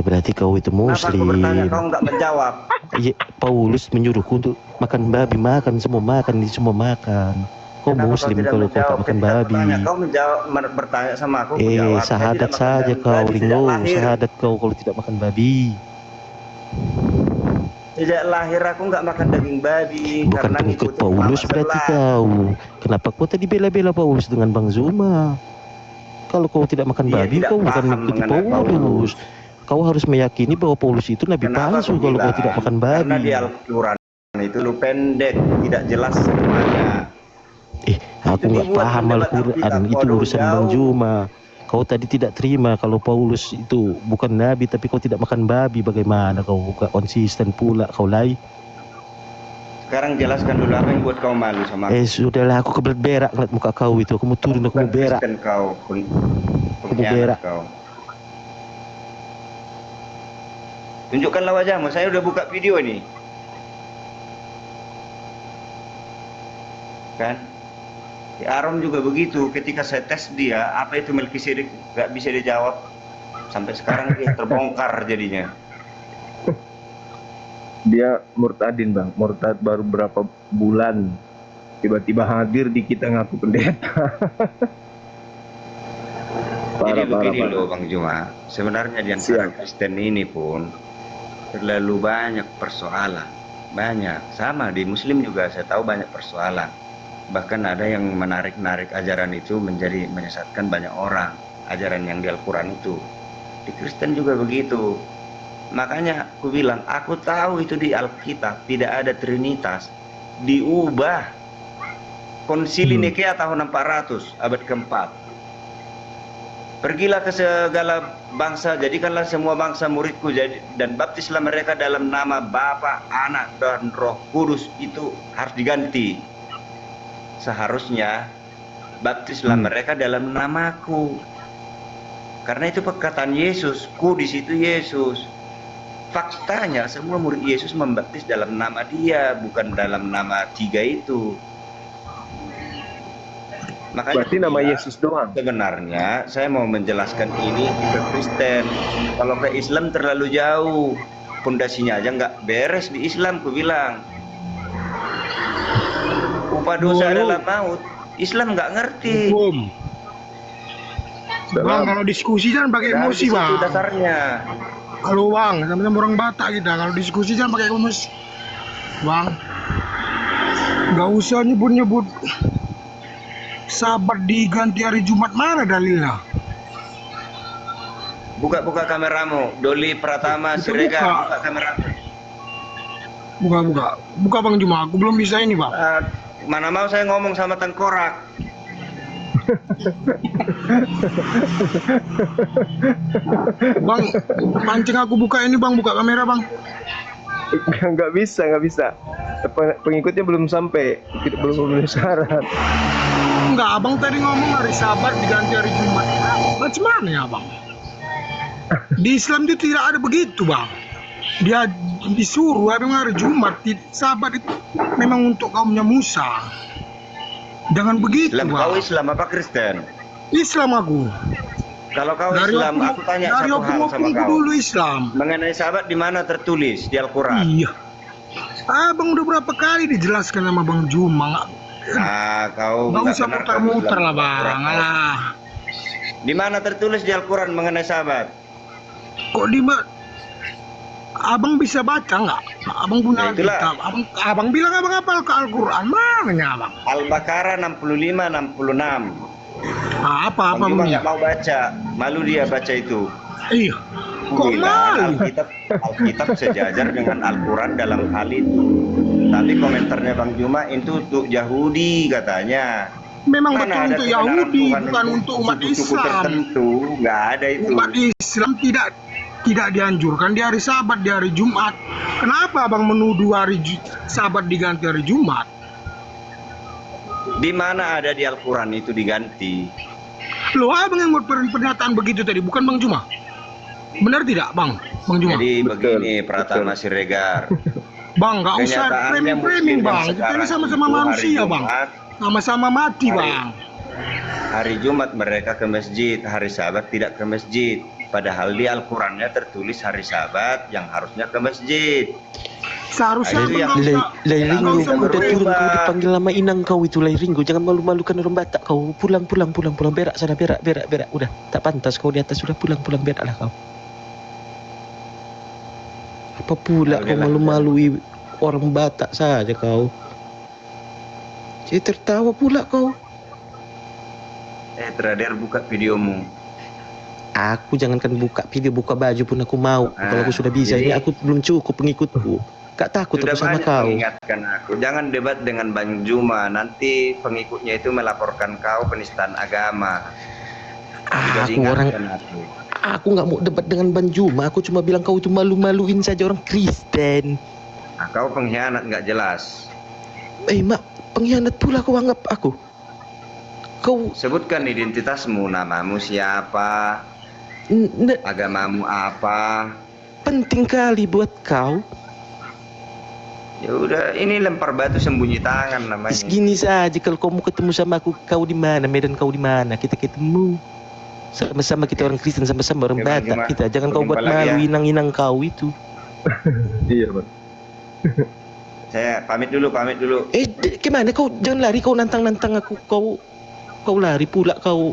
Berarti kau itu Kenapa aku muslim. bertanya kau nggak menjawab? Paulus menyuruhku untuk makan babi, makan semua makan. Kau Kenapa muslim kau kalau kau tak makan babi. Kau bertanya sama aku. Jawab. Sahadat saja kau, Ringo. Sahadat kau kalau tidak makan babi. Sejak lahir aku nggak makan daging babi. Bukan karena pengikut ngikutin Paulus Mama berarti Sebelah. kau. Kenapa kau tadi bela-bela Paulus dengan Bang Zuma? Kalau kau tidak makan Dia babi, tidak kau bukan paham mengikuti mengenai Paulus. Kau harus meyakini bahwa Paulus itu nabi Kenapa palsu aku kalau kau bilang? tidak makan Karena babi. di Al-Quran itu lu pendek, tidak jelas semuanya. Aku nggak dibuat paham mendebat Al-Quran, Alkitab, itu waduh, urusan jauh. Bang Juma. Kau tadi tidak terima kalau Paulus itu bukan nabi, tapi kau tidak makan babi. Bagaimana kau gak konsisten pula kau lai? Sekarang jelaskan dulu apa yang buat kau malu sama aku. Sudahlah, aku kebelet berak ngeliat muka kau itu. Aku mau turun, aku mau berak. Kristen kau, Aku mau berak. kau. Tunjukkanlah wajahmu, saya udah buka video ini. Kan? Di Arom juga begitu, ketika saya tes dia, apa itu Melkisedek, gak bisa dijawab. Sampai sekarang dia terbongkar jadinya. Dia murtadin bang, murtad baru berapa bulan, tiba-tiba hadir di kita ngaku pendeta. Jadi begini loh Bang Juma, sebenarnya di antara Kristen ini pun terlalu banyak persoalan, banyak. Sama di Muslim juga saya tahu banyak persoalan. Bahkan ada yang menarik-narik ajaran itu menjadi menyesatkan banyak orang, ajaran yang di Al-Quran itu. Di Kristen juga begitu. Makanya aku bilang, aku tahu itu di Alkitab tidak ada Trinitas, diubah. Konsili Nikea tahun 400, abad keempat. Pergilah ke segala bangsa, jadikanlah semua bangsa muridku, dan baptislah mereka dalam nama Bapa, Anak, dan Roh Kudus. Itu harus diganti. Seharusnya baptislah mereka dalam namaku. Karena itu perkataan Yesus, ku di situ Yesus. Faktanya semua murid Yesus membaptis dalam nama dia, bukan dalam nama tiga itu. Makanya berarti nama Yesus doang. Sebenarnya saya mau menjelaskan ini ke Kristen. Kalau ke Islam terlalu jauh, pondasinya aja nggak beres di Islam, ku bilang. Upah dosa adalah maut. Islam nggak ngerti. Bang, kalau diskusi jangan pakai emosi, Itu bang. dasarnya. Kalau bang, sama-sama orang Batak kita, kalau diskusi jangan pakai emosi, bang. Gak usah nyebut-nyebut Sabat diganti hari Jumat, mana dalilnya? Buka kameramu. Doli Pratama Siregar, buka kameramu. Buka Bang Juma, aku belum bisa ini Bang. Mana mau saya ngomong sama tengkorak. Bang, pancing aku buka ini Bang, buka kamera Bang. Nggak bisa. Pengikutnya belum sampai, belum memenuhi syarat. Enggak, Abang tadi ngomong hari Sabat diganti hari Jumat. Macam mana ya Bang? Di Islam itu tidak ada begitu Bang. Dia disuruh hari Jumat, Sabat itu memang untuk kaumnya Musa. Jangan begitu Islam, Bang. kau Islam apa Kristen? Islam aku. Kalau kau Islam, aku tanya dari satu hal sama kau. dulu Islam. Mengenai Sabat di mana tertulis di Al-Quran? Iya. Abang udah berapa kali dijelaskan sama Bang Juma. Kau Nggak nggak usah benar muter-muter Islam lah Bang. Al-Quran. Alah. Di mana tertulis di Al-Quran mengenai Sabat? Kok Abang bisa baca nggak? Abang punya Ya, itulah. kitab. Abang bilang abang hafal ke Al-Quran. Mananya Abang? Al-Baqarah 65 66. Apa Bang Juma bunyinya? nggak mau baca, malu dia baca itu. Iya. Kok Bilang malu? Alkitab sejajar dengan Al-Quran dalam hal itu. Tapi komentarnya Bang Juma itu untuk Yahudi katanya. Memang Mana betul ada untuk kebenaran Yahudi, Tuhan bukan untuk umat suku-suku Islam. tertentu, nggak ada itu. Umat Islam tidak dianjurkan di hari Sabat, di hari Jumat. Kenapa Abang menuduh Sabat diganti hari Jumat? Di mana ada di Al-Quran itu diganti? Loh, Abang yang buat pernyataan begitu tadi, bukan Bang Juma? Benar tidak, Bang Juma? Jadi Betul, begini Pratama Siregar. Bang, nggak usah Kenyataannya framing-framing, Muslim Bang. yang Kita ini sekarang sama-sama itu hari manusia, Bang. Jumat, Sama-sama mati, Bang. Hari Jumat mereka ke masjid, hari Sabat tidak ke masjid. Padahal di Al-Qurannya tertulis hari Sabat yang harusnya ke masjid. Seharusnya Itu yang- Abang nggak usah Ringo, usah udah turun berubah. kau dipanggil nama inang kau itu Ringo, jangan malu-malukan orang Batak kau. Pulang, berak sana, berak. Udah, tak pantas kau di atas, sudah pulang, berak lah kau. Apa pula Oke kau lah. malu-malui orang Batak saja kau. Jadi tertawa pula kau. Trader buka videomu. Aku jangankan buka video, buka baju pun aku mau. Kalau aku sudah bisa, Jadi- ini aku belum cukup pengikutku. Gak takut Sudah aku sama banyak kau. mengingatkan aku. Jangan debat dengan Bang Juma. Nanti pengikutnya itu melaporkan kau penistaan agama. Sudah Aku orang, diingatkan aku. aku nggak mau debat dengan Ban Juma. Aku cuma bilang kau itu malu-maluin saja orang Kristen. Nah, kau pengkhianat nggak jelas. Mak, pengkhianat pula kau anggap aku. Kau Sebutkan identitasmu, namamu siapa, agamamu apa. penting kali buat kau. Ya udah, ini lempar batu sembunyi tangan namanya. Segini saja kalau kau mau ketemu sama aku, kau di mana? Medan kau di mana? Kita ketemu. Sama-sama kita orang Kristen, sama-sama orang Ya, Bang, Batak cuma kita. Jangan kau buat berjumpa lagi malu ya. inang-inang kau itu. Iya, Bang. Saya pamit dulu. Gimana kau? Jangan lari kau nantang-nantang aku. Kau lari pula kau.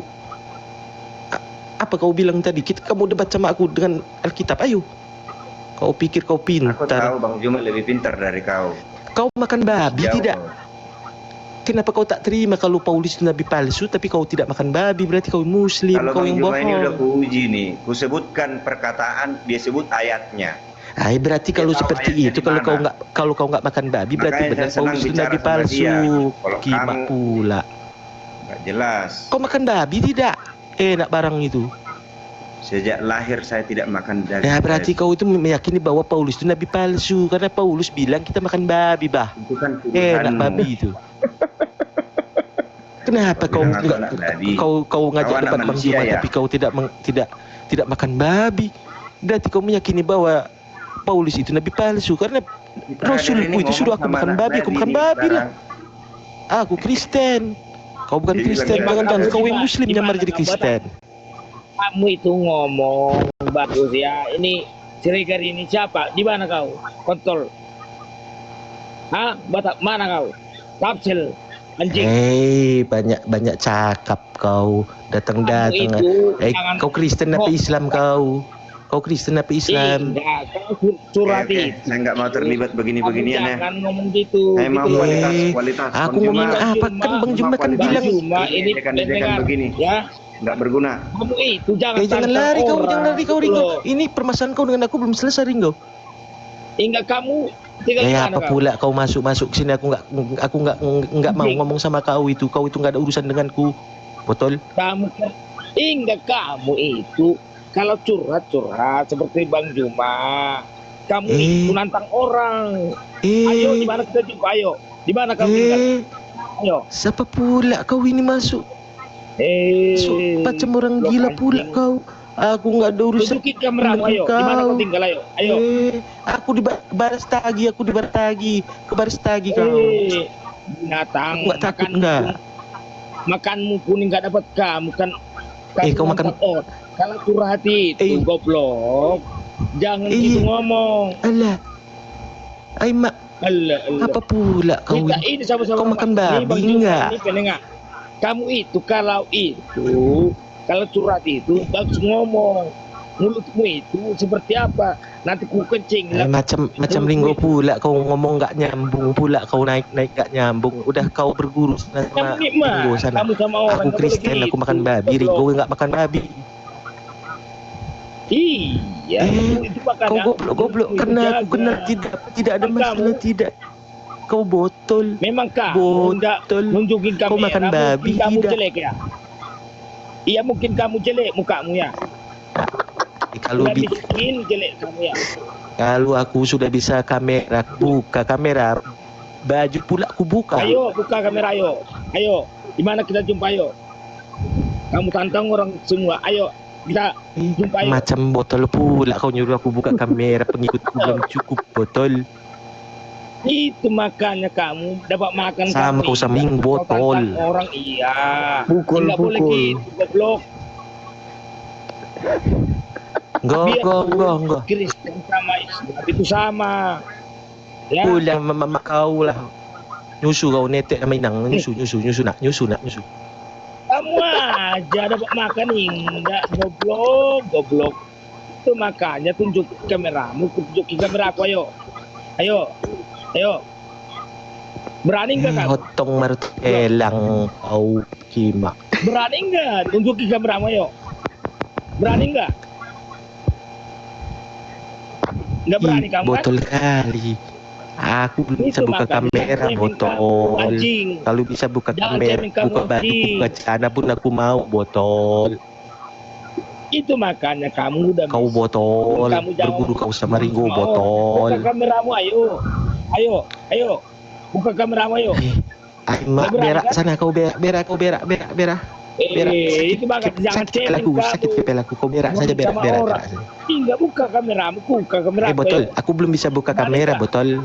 Apa kau bilang tadi? Kamu debat sama aku dengan Alkitab. Ayo. Kau pikir kau Aku pintar. tahu Bang Juma lebih pintar dari kau. Kau makan babi Jauh. tidak? Kenapa kau tak terima kalau Paulus itu nabi palsu tapi kau tidak makan babi? Berarti kau muslim, Kalau kau Bang yang Juma ini udah bohong. kuuji nih. Kusebutkan perkataan, dia sebut ayatnya. Berarti kalau Dia tahu seperti ayatnya itu di mana. kalau kau nggak makan babi berarti Makanya benar saya senang Paulus itu bicara nabi sama palsu. dia. Kalau Kimak kamu- pula. Nggak jelas. Kau makan babi tidak? Enak barang itu. Sejak lahir saya tidak makan daging. Ya berarti kau itu meyakini bahwa Paulus itu nabi palsu karena Paulus bilang kita makan babi bah. Itu kan Enak tuduhanmu. babi itu. Kenapa Kau kau bilang aku nggak anak babi. kau ngajak Kau anak debat Bang manusia, Juma ya? tapi kau tidak makan babi. Berarti kau meyakini bahwa Paulus itu nabi palsu karena Rasulku itu suruh aku makan babi, aku makan babi lah. Aku Kristen. Kau bukan Jadi Kristen, bagaimana jangan kamu- kau yang Muslim nyamar jadi Gimana Kristen. Kamu itu ngomong bagus ya. Ini Siregar ini siapa? Di mana kau? Kontol. Hah? Batak mana kau? Kapsel. Anjing. Banyak cakap kau datang. Kamu itu jangan Kau Kristen apa Islam kau? Kau Kristen apa Islam? Tidak, kau surati. Saya nggak mau terlibat begini-beginian ya. Jangan ngomong gitu. Saya mau gitu. kualitas. Aku Bang Juma. ngomong apa? Kan Bang Juma kan Bang bilang Juma ini ini ejekan-ejekan pendengar begini. ya. nggak berguna. Kamu itu jangan jangan tantang lari kau, orang, jangan lari kau gitu Ringo. loh. Ini permasalahan kau dengan aku belum selesai Ringo. Hingga kamu tinggal di Ya mana apa kau? pula kau masuk sini, aku nggak mau Anjing. ngomong sama kau itu nggak ada urusan denganku, botol. Hingga kamu itu kalau curhat seperti Bang Juma, kamu itu nantang orang. Ayo, di mana kita jumpa? Ayo, di mana kamu tinggal? Ayo. Siapa pula kau ini masuk macam orang blok gila anjing. pula kau. Aku nggak ada urusan. Tunjukin kameramu, ayo. Di mana kau tinggal? Ayo, ayo. Aku di baris tagi, ke baris tagi kau. Binatang. Aku nggak takut enggak. Makanmu kuning nggak dapat kamu kan. Kau makan. Kalau curhat itu goblok, jangan gitu ngomong. Alah. Mak. Allah. Apa pula kau? Kita ini sama-sama. Kau makan babi enggak? Kamu itu kalau curhat itu bagus ngomong. Mulutmu itu seperti apa? Nanti ku kencing. Macam Ringo pula kau ngomong nggak nyambung pula, kau naik nggak nyambung. Udah kau berguru sama Ringo sana. Kamu sama orang. Aku Kristen, aku makan babi. Ringo nggak makan babi. Iya, itu kau goblok karena aku kenal tidak ada masalah tidak. Kau botol. Memang kamu botol. Nunjukin kamera. Kau makan babi kamu tidak? Jelek ya? Iya mungkin kamu jelek mukamu ya. Kalau bikin jelek kamu ya. Kalau aku sudah bisa buka kamera, baju pula aku buka. Ayo buka kamera, ayo. Ayo, di mana kita jumpa, ayo. Kamu tantang orang semua, ayo. Kita jumpa, ayo. Macam botol pula kau nyuruh aku buka kamera, pengikutku belum cukup, botol. Itu makanya kamu dapat makan sama kau saming botol. Orang iya. Pukul. Boleh gitu, goblok. Enggak. Kristen sama Islam itu sama. Ya. Pula mama kau lah. Nyusu kau netek sama inang, nyusu nak. Kamu aja dapat makan enggak, goblok. Itu makanya tunjuk kameramu, tunjukin kamera aku, ayo. Ayo. Berani enggak kamu? Hotong martelang kau kima. Berani enggak? Tunjukin kameramu, ayo. Berani enggak? Enggak berani kamu botol kali. Aku belum bisa buka kamera, botol. Kalau bisa buka kamera, buka baju, buka celana pun aku mau, botol. Itu makanya kamu udah kau botol, berguru kau sama Ringo, botol. Buka kameramu, ayo. Buka kameramu, ayo. Berak sana kau, berak. Itu makanya jangan sakit kepalaku, kau berak saja, berak. Enggak, buka kameramu, botol, aku belum bisa buka kamera, botol.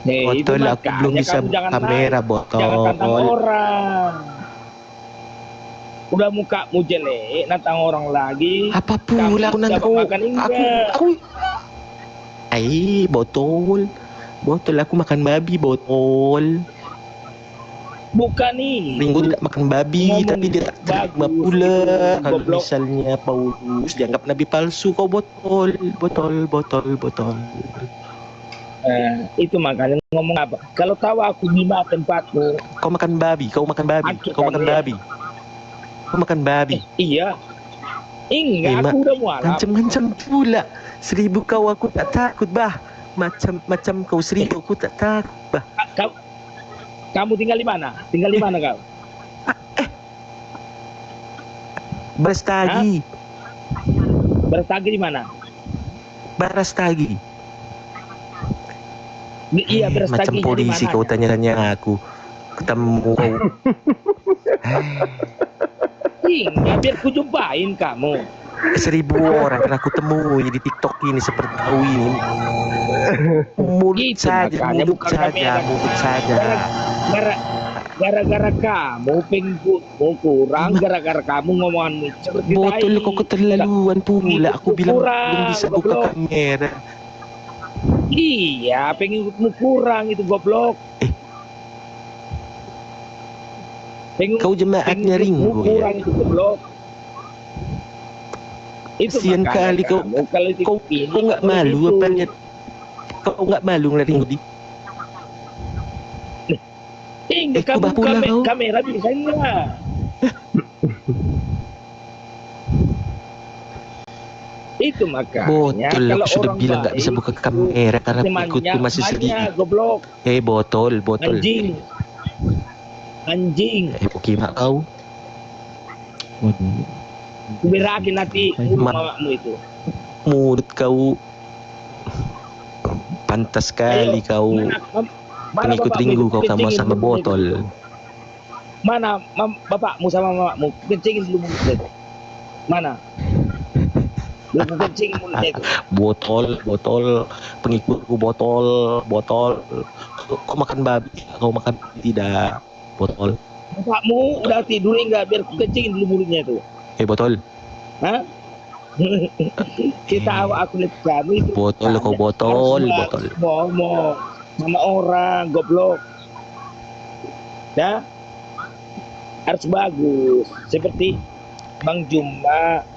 Botol, aku belum bisa buka kamera, botol. Jangan tantang orang. Udah mukamu jelek, nantang orang lagi. Apa pula aku nantang aku. Botol, aku makan babi, botol. Bukan nih. Ringo tidak makan babi, tapi dia tak terima pula. Kalau misalnya Paulus dianggap nabi palsu, kau botol. Itu makanya ngomong apa? Kalau tahu aku di mana tempatmu. Kau makan babi. Iya. Enggak, aku udah mualaf. Macam-macam pula. 1000 kau aku tak takut, bah. Macam kau 1000 aku tak takut, bah. Kamu tinggal di mana? Kau? Barastagi. Barastagi di mana? Barastagi. Iya, Barastagi. Macam polisi kau tanya-tanya aku. Ketemu kau. Enggak, biar ku jumpain kamu. 1000 orang kan aku temui di TikTok ini seperti kau ini. Mulut saja. Gara-gara kamu pinggutmu kurang, gara-gara kamu ngomonganmu seperti botol kau keterlaluan pula. Aku bilang belum bisa buka kamera. Iya, pinggutmu kurang itu, goblok. Kau jemaatnya Ringo ya? Itu goblok. Itu sian kali kau nggak malu apa lihat? Kau nggak malu ngeliat Ringo di? Kamu kamera bisa enggak? Itu makanya Botol, kalau aku sudah orang bilang nggak bisa baik buka itu kamera karena temannya ikutku masih sedih. temannya goblok, Botol, botol. anjing, anjing. Oke mak kau. Waduh. Berakin nanti mulut Ma- mamamu itu. Mulut kau pantas sekali kau. Mana Pengikut bapakmu Ringgu itu? kau sama Kencingin sama dulu mulutnya botol. itu. Mana bapakmu sama mamamu? Kencingin dulu mulutnya itu. Mana? Lu kencingin mulutnya itu. Botol, pengikutku botol. Kau makan babi, kau makan tidak, botol. Bapakmu udah tidur enggak biar kencingin dulu mulutnya itu. Botol. Hah? Kita aku lihat kamu itu. Botol, kau botol. Ngomong sama orang goblok. Ya? Harus bagus. Seperti Bang Juma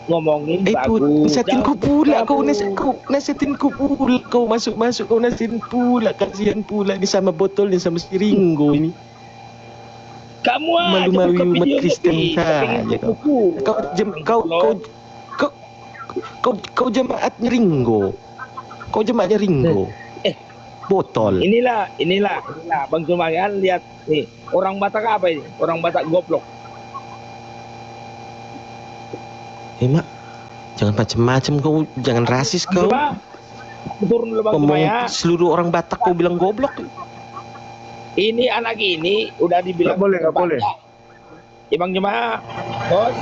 ngomongin bagus. Nasihatin ku pula kau Bagus. nasihatin ku pula kau masuk kau nasihatin pula, kasihan pula ni sama botol ni sama si Ringgo ini. Kamu aja Malu-malu buka umat video Kristen kita pengen saja kau. buku. Kau jemaatnya Ringgo. Kau jemaatnya Ringgo. Botol. Inilah Bang Juma kan lihat nih orang Batak apa ini? Orang Batak goblok. Mak, jangan macam-macam kau, jangan rasis kau. Coba turun dulu Bang Juma Ngomong ya. seluruh orang Batak kau bilang goblok. Ini anak ini udah dibilang Nggak boleh. Ya Bang Juma, bos.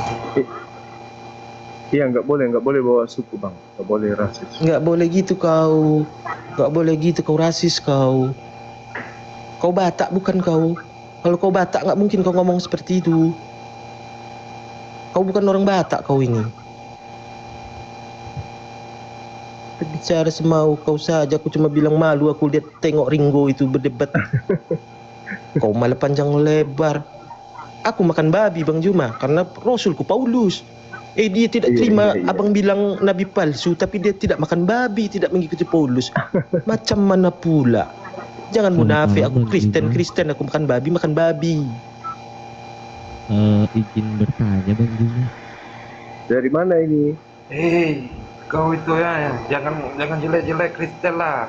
Iya, nggak boleh bawa suku bang, nggak boleh rasis. Nggak boleh gitu kau. Nggak boleh gitu kau rasis kau. Kau Batak bukan kau. Kalau kau Batak nggak mungkin kau ngomong seperti itu. Kau bukan orang Batak kau ini. Bicara semau kau saja, aku cuma bilang malu aku lihat tengok Ringgo itu berdebat. Kau malah panjang lebar. Aku makan babi Bang Juma karena Rasulku Paulus. Dia tidak terima abang bilang nabi palsu, tapi dia tidak makan babi, tidak mengikuti Paulus. Macam mana pula? Jangan munafik, aku Kristen, aku makan babi. Izin bertanya Bang Juma. Dari mana ini? Kau itu ya, jangan jelek-jelek Kristen lah.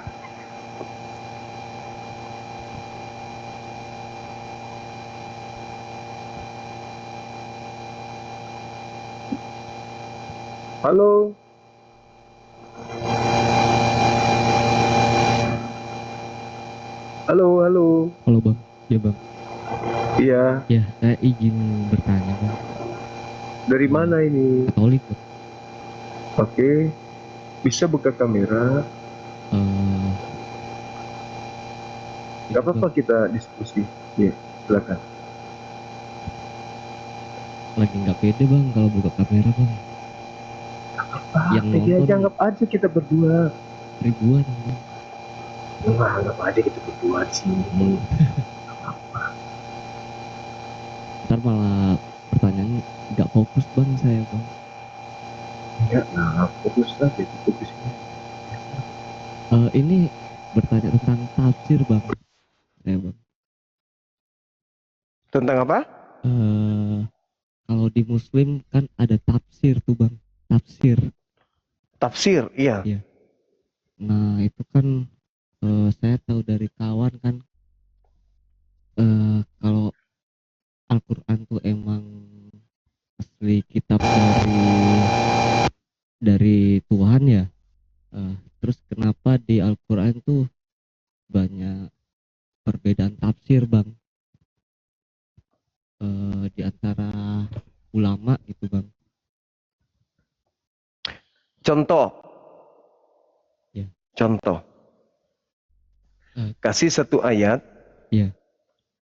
Halo. Halo. Halo Bang. Ya Bang. Iya, Ya, saya izin bertanya Bang. dari mana ini? Katolik Bang. Oke, bisa buka kamera. Gak apa-apa kita diskusi. Iya, silakan. Lagi nggak pede Bang kalau buka kamera Bang. Yang Jadi nonton aja anggap aja kita berdua. ribuan Bang. Enggak, anggap aja kita berdua di sini. Ntar malah pertanyaan nggak fokus Bang saya Bang. Enggak, nah fokus aja, fokus ini. Ini bertanya tentang tafsir Bang. Saya Bang. Tentang apa? Kalau di Muslim kan ada tafsir tuh Bang. Tafsir, iya. Nah itu kan saya tahu dari kawan kan kalau Al-Quran tuh emang asli kitab dari Tuhan ya. Terus kenapa di Al-Quran tuh banyak perbedaan tafsir Bang di antara ulama gitu Bang. Contoh. Ya. Contoh. Eh. Kasih satu ayat. Ya.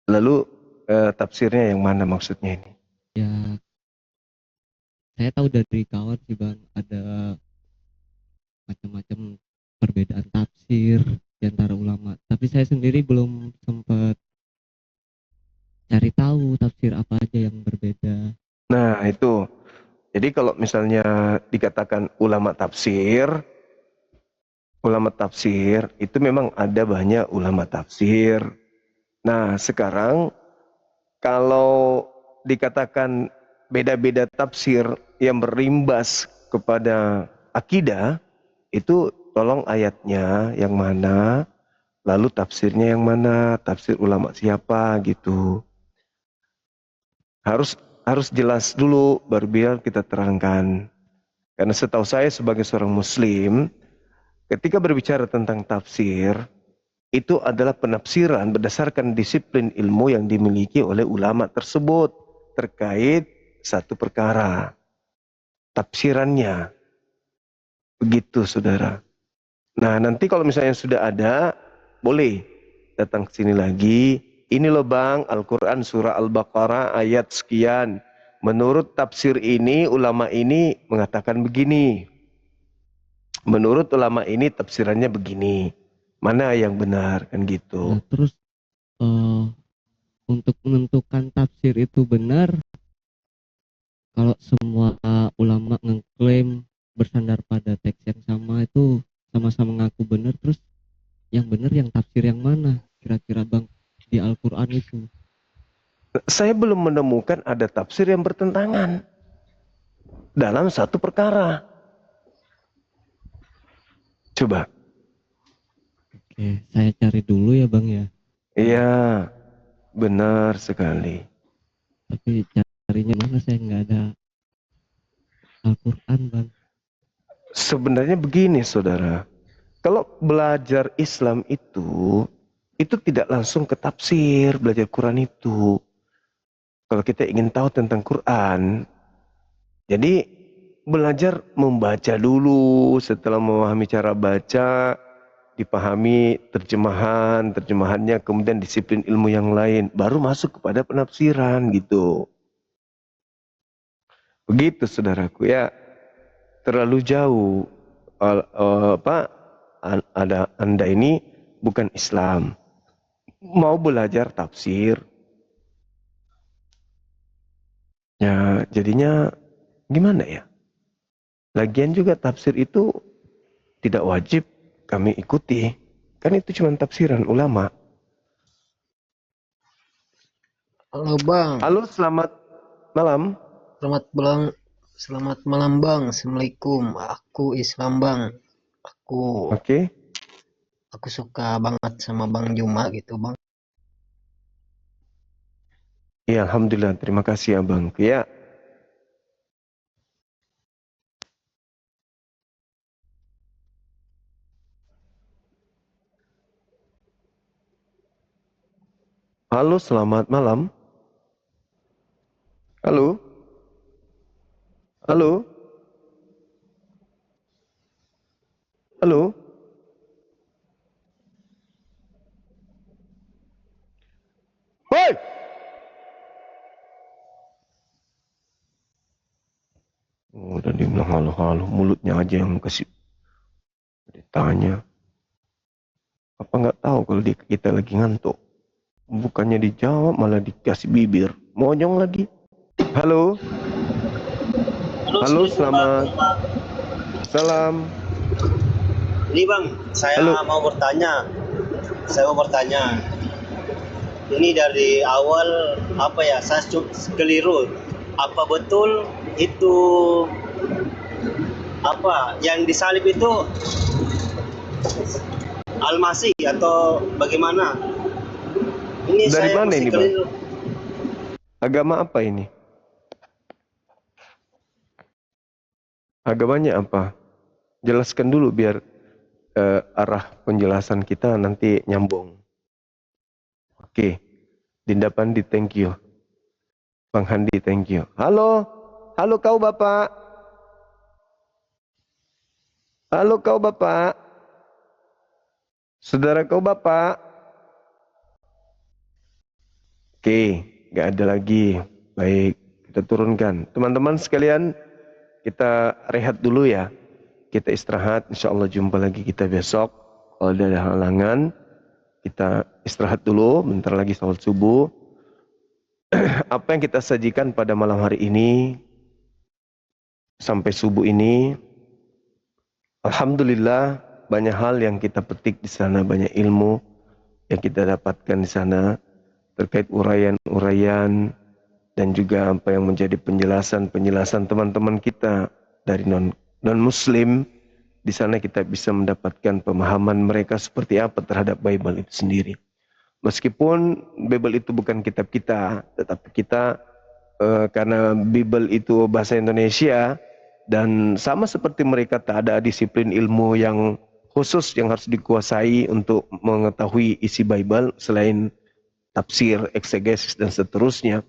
Lalu tafsirnya yang mana maksudnya ini? Ya, saya tahu dari kawan sih Bang ada macam-macam perbedaan tafsir di antara ulama. Tapi saya sendiri belum sempat cari tahu tafsir apa aja yang berbeda. Nah itu. Jadi kalau misalnya dikatakan ulama tafsir itu memang ada banyak ulama tafsir. Nah sekarang kalau dikatakan beda-beda tafsir yang berimbas kepada akidah, itu tolong ayatnya yang mana, lalu tafsirnya yang mana, tafsir ulama siapa gitu. Harus jelas dulu baru biar kita terangkan. Karena setahu saya sebagai seorang muslim, ketika berbicara tentang tafsir, itu adalah penafsiran berdasarkan disiplin ilmu yang dimiliki oleh ulama tersebut terkait satu perkara. Tafsirannya. Begitu, saudara. Nah, nanti kalau misalnya sudah ada, boleh datang ke sini lagi. Ini loh bang, Al-Quran surah Al-Baqarah ayat sekian. Menurut tafsir ini, ulama ini mengatakan begini. Menurut ulama ini tafsirannya begini. Mana yang benar, kan gitu. Nah, terus untuk menentukan tafsir itu benar, kalau semua ulama ngeklaim bersandar pada teks yang sama itu sama-sama ngaku benar, terus yang benar yang tafsir yang mana kira-kira bang di Al-Quran itu? Saya belum menemukan ada tafsir yang bertentangan dalam satu perkara. Coba. Oke, saya cari dulu ya bang ya. Iya, benar sekali. Tapi carinya mana, saya nggak ada Al-Quran bang. Sebenarnya begini saudara, kalau belajar Islam itu tidak langsung ke tafsir, belajar Quran itu. Kalau kita ingin tahu tentang Quran, jadi belajar membaca dulu, setelah memahami cara baca, dipahami terjemahannya, kemudian disiplin ilmu yang lain, baru masuk kepada penafsiran gitu. Begitu saudaraku ya, terlalu jauh. Anda ini bukan Islam, mau belajar tafsir. Ya, jadinya gimana ya? Lagian juga tafsir itu tidak wajib kami ikuti. Kan itu cuma tafsiran ulama. Halo Bang, Halo, selamat malam. selamat malam Bang. Assalamualaikum. Aku Islam Bang. Oke. Aku suka banget sama Bang Juma gitu Bang. Ya, alhamdulillah. Terima kasih abang. Ya. Halo, selamat malam. Halo. Halo. Halo. Hoi. Oh, dan dia bilang halo-halo, mulutnya aja yang kasih ditanya. Apa nggak tahu kalau kita lagi ngantuk? Bukannya dijawab malah dikasih bibir. Monyong lagi. Halo. Halo, selamat. Salam. Ini Bang, saya Halo. mau bertanya. Ini dari awal saya keliru. Apa betul itu yang disalib itu Al-Masih atau bagaimana? Ini Dari saya mana masih ini, Bang? keliru. Agama apa ini? Agamanya apa? Jelaskan dulu biar arah penjelasan kita nanti nyambung. Oke. Dinda Pandi, thank you. Bang Handi, thank you. Halo. Halo kau Bapak. Halo kau Bapak. Saudara kau Bapak. Oke, nggak ada lagi. Baik, kita turunkan. Teman-teman sekalian, kita rehat dulu ya. Kita istirahat, insya Allah jumpa lagi kita besok. Kalau ada halangan, kita istirahat dulu, bentar lagi salat subuh. Apa yang kita sajikan pada malam hari ini, sampai subuh ini, alhamdulillah banyak hal yang kita petik di sana, banyak ilmu yang kita dapatkan di sana, terkait uraian-uraian dan juga apa yang menjadi penjelasan teman-teman kita dari non-muslim. Di sana kita bisa mendapatkan pemahaman mereka seperti apa terhadap Bible itu sendiri. Meskipun Bible itu bukan kitab kita, tetapi kita karena Bible itu bahasa Indonesia, dan sama seperti mereka tak ada disiplin ilmu yang khusus yang harus dikuasai untuk mengetahui isi Bible selain tafsir, eksegesis dan seterusnya,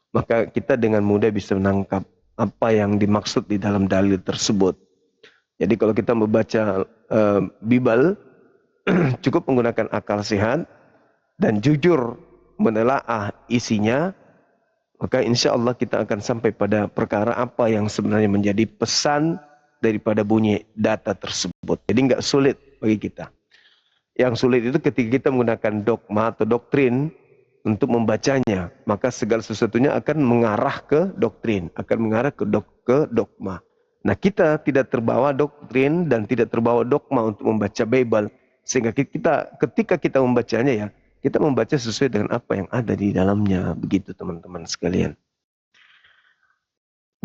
maka kita dengan mudah bisa menangkap apa yang dimaksud di dalam dalil tersebut. Jadi kalau kita membaca Bible cukup menggunakan akal sehat dan jujur menelaah isinya, maka insya Allah kita akan sampai pada perkara apa yang sebenarnya menjadi pesan daripada bunyi data tersebut. Jadi nggak sulit bagi kita. Yang sulit itu ketika kita menggunakan dogma atau doktrin untuk membacanya, maka segala sesuatunya akan mengarah ke doktrin, akan mengarah ke dogma. Nah, kita tidak terbawa doktrin dan tidak terbawa dogma untuk membaca Bible, sehingga ketika kita membacanya ya, kita membaca sesuai dengan apa yang ada di dalamnya, begitu teman-teman sekalian.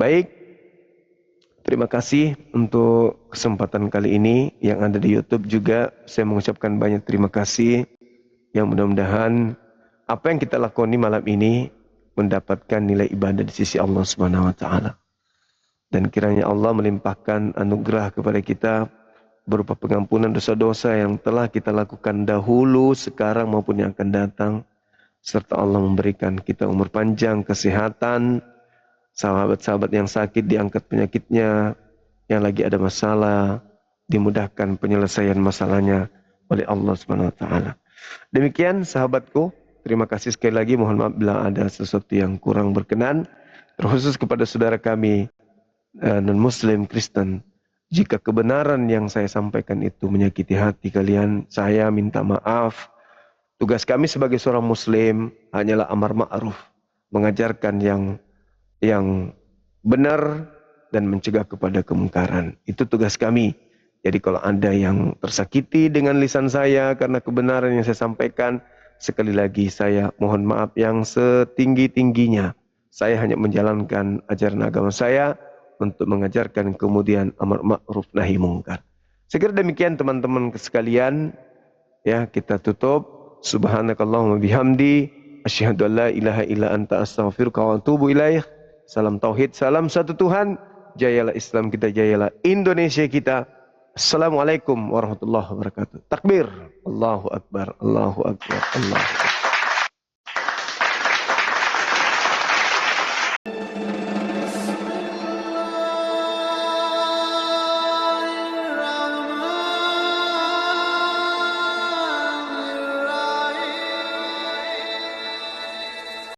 Baik, terima kasih untuk kesempatan kali ini. Yang ada di YouTube juga saya mengucapkan banyak terima kasih. Yang mudah-mudahan apa yang kita lakoni malam ini mendapatkan nilai ibadah di sisi Allah Subhanahu wa taala. Dan kiranya Allah melimpahkan anugerah kepada kita berupa pengampunan dosa-dosa yang telah kita lakukan dahulu, sekarang maupun yang akan datang. Serta Allah memberikan kita umur panjang, kesehatan, sahabat-sahabat yang sakit diangkat penyakitnya, yang lagi ada masalah dimudahkan penyelesaian masalahnya oleh Allah Subhanahu wa taala. Demikian sahabatku, terima kasih sekali lagi. Mohon maaf bila ada sesuatu yang kurang berkenan, terkhusus kepada saudara kami non-muslim Kristen. Jika kebenaran yang saya sampaikan itu menyakiti hati kalian, saya minta maaf. Tugas kami sebagai seorang muslim hanyalah amar ma'ruf, mengajarkan yang benar dan mencegah kepada kemungkaran. Itu tugas kami. Jadi kalau ada yang tersakiti dengan lisan saya karena kebenaran yang saya sampaikan, sekali lagi saya mohon maaf yang setinggi-tingginya. Saya hanya menjalankan ajaran agama saya untuk mengajarkan kemudian amar ma'ruf nahi mungkar. Saya kira demikian teman-teman sekalian. Ya, kita tutup. Subhanakallahumma bihamdi asyhadu an la ilaha illa anta astaghfiruka wa atubu ilaik. Salam tauhid, salam satu Tuhan. Jayalah Islam kita, jayalah Indonesia kita. Assalamualaikum warahmatullahi wabarakatuh. Takbir. Allahu akbar. Allahu akbar. Allahu akbar.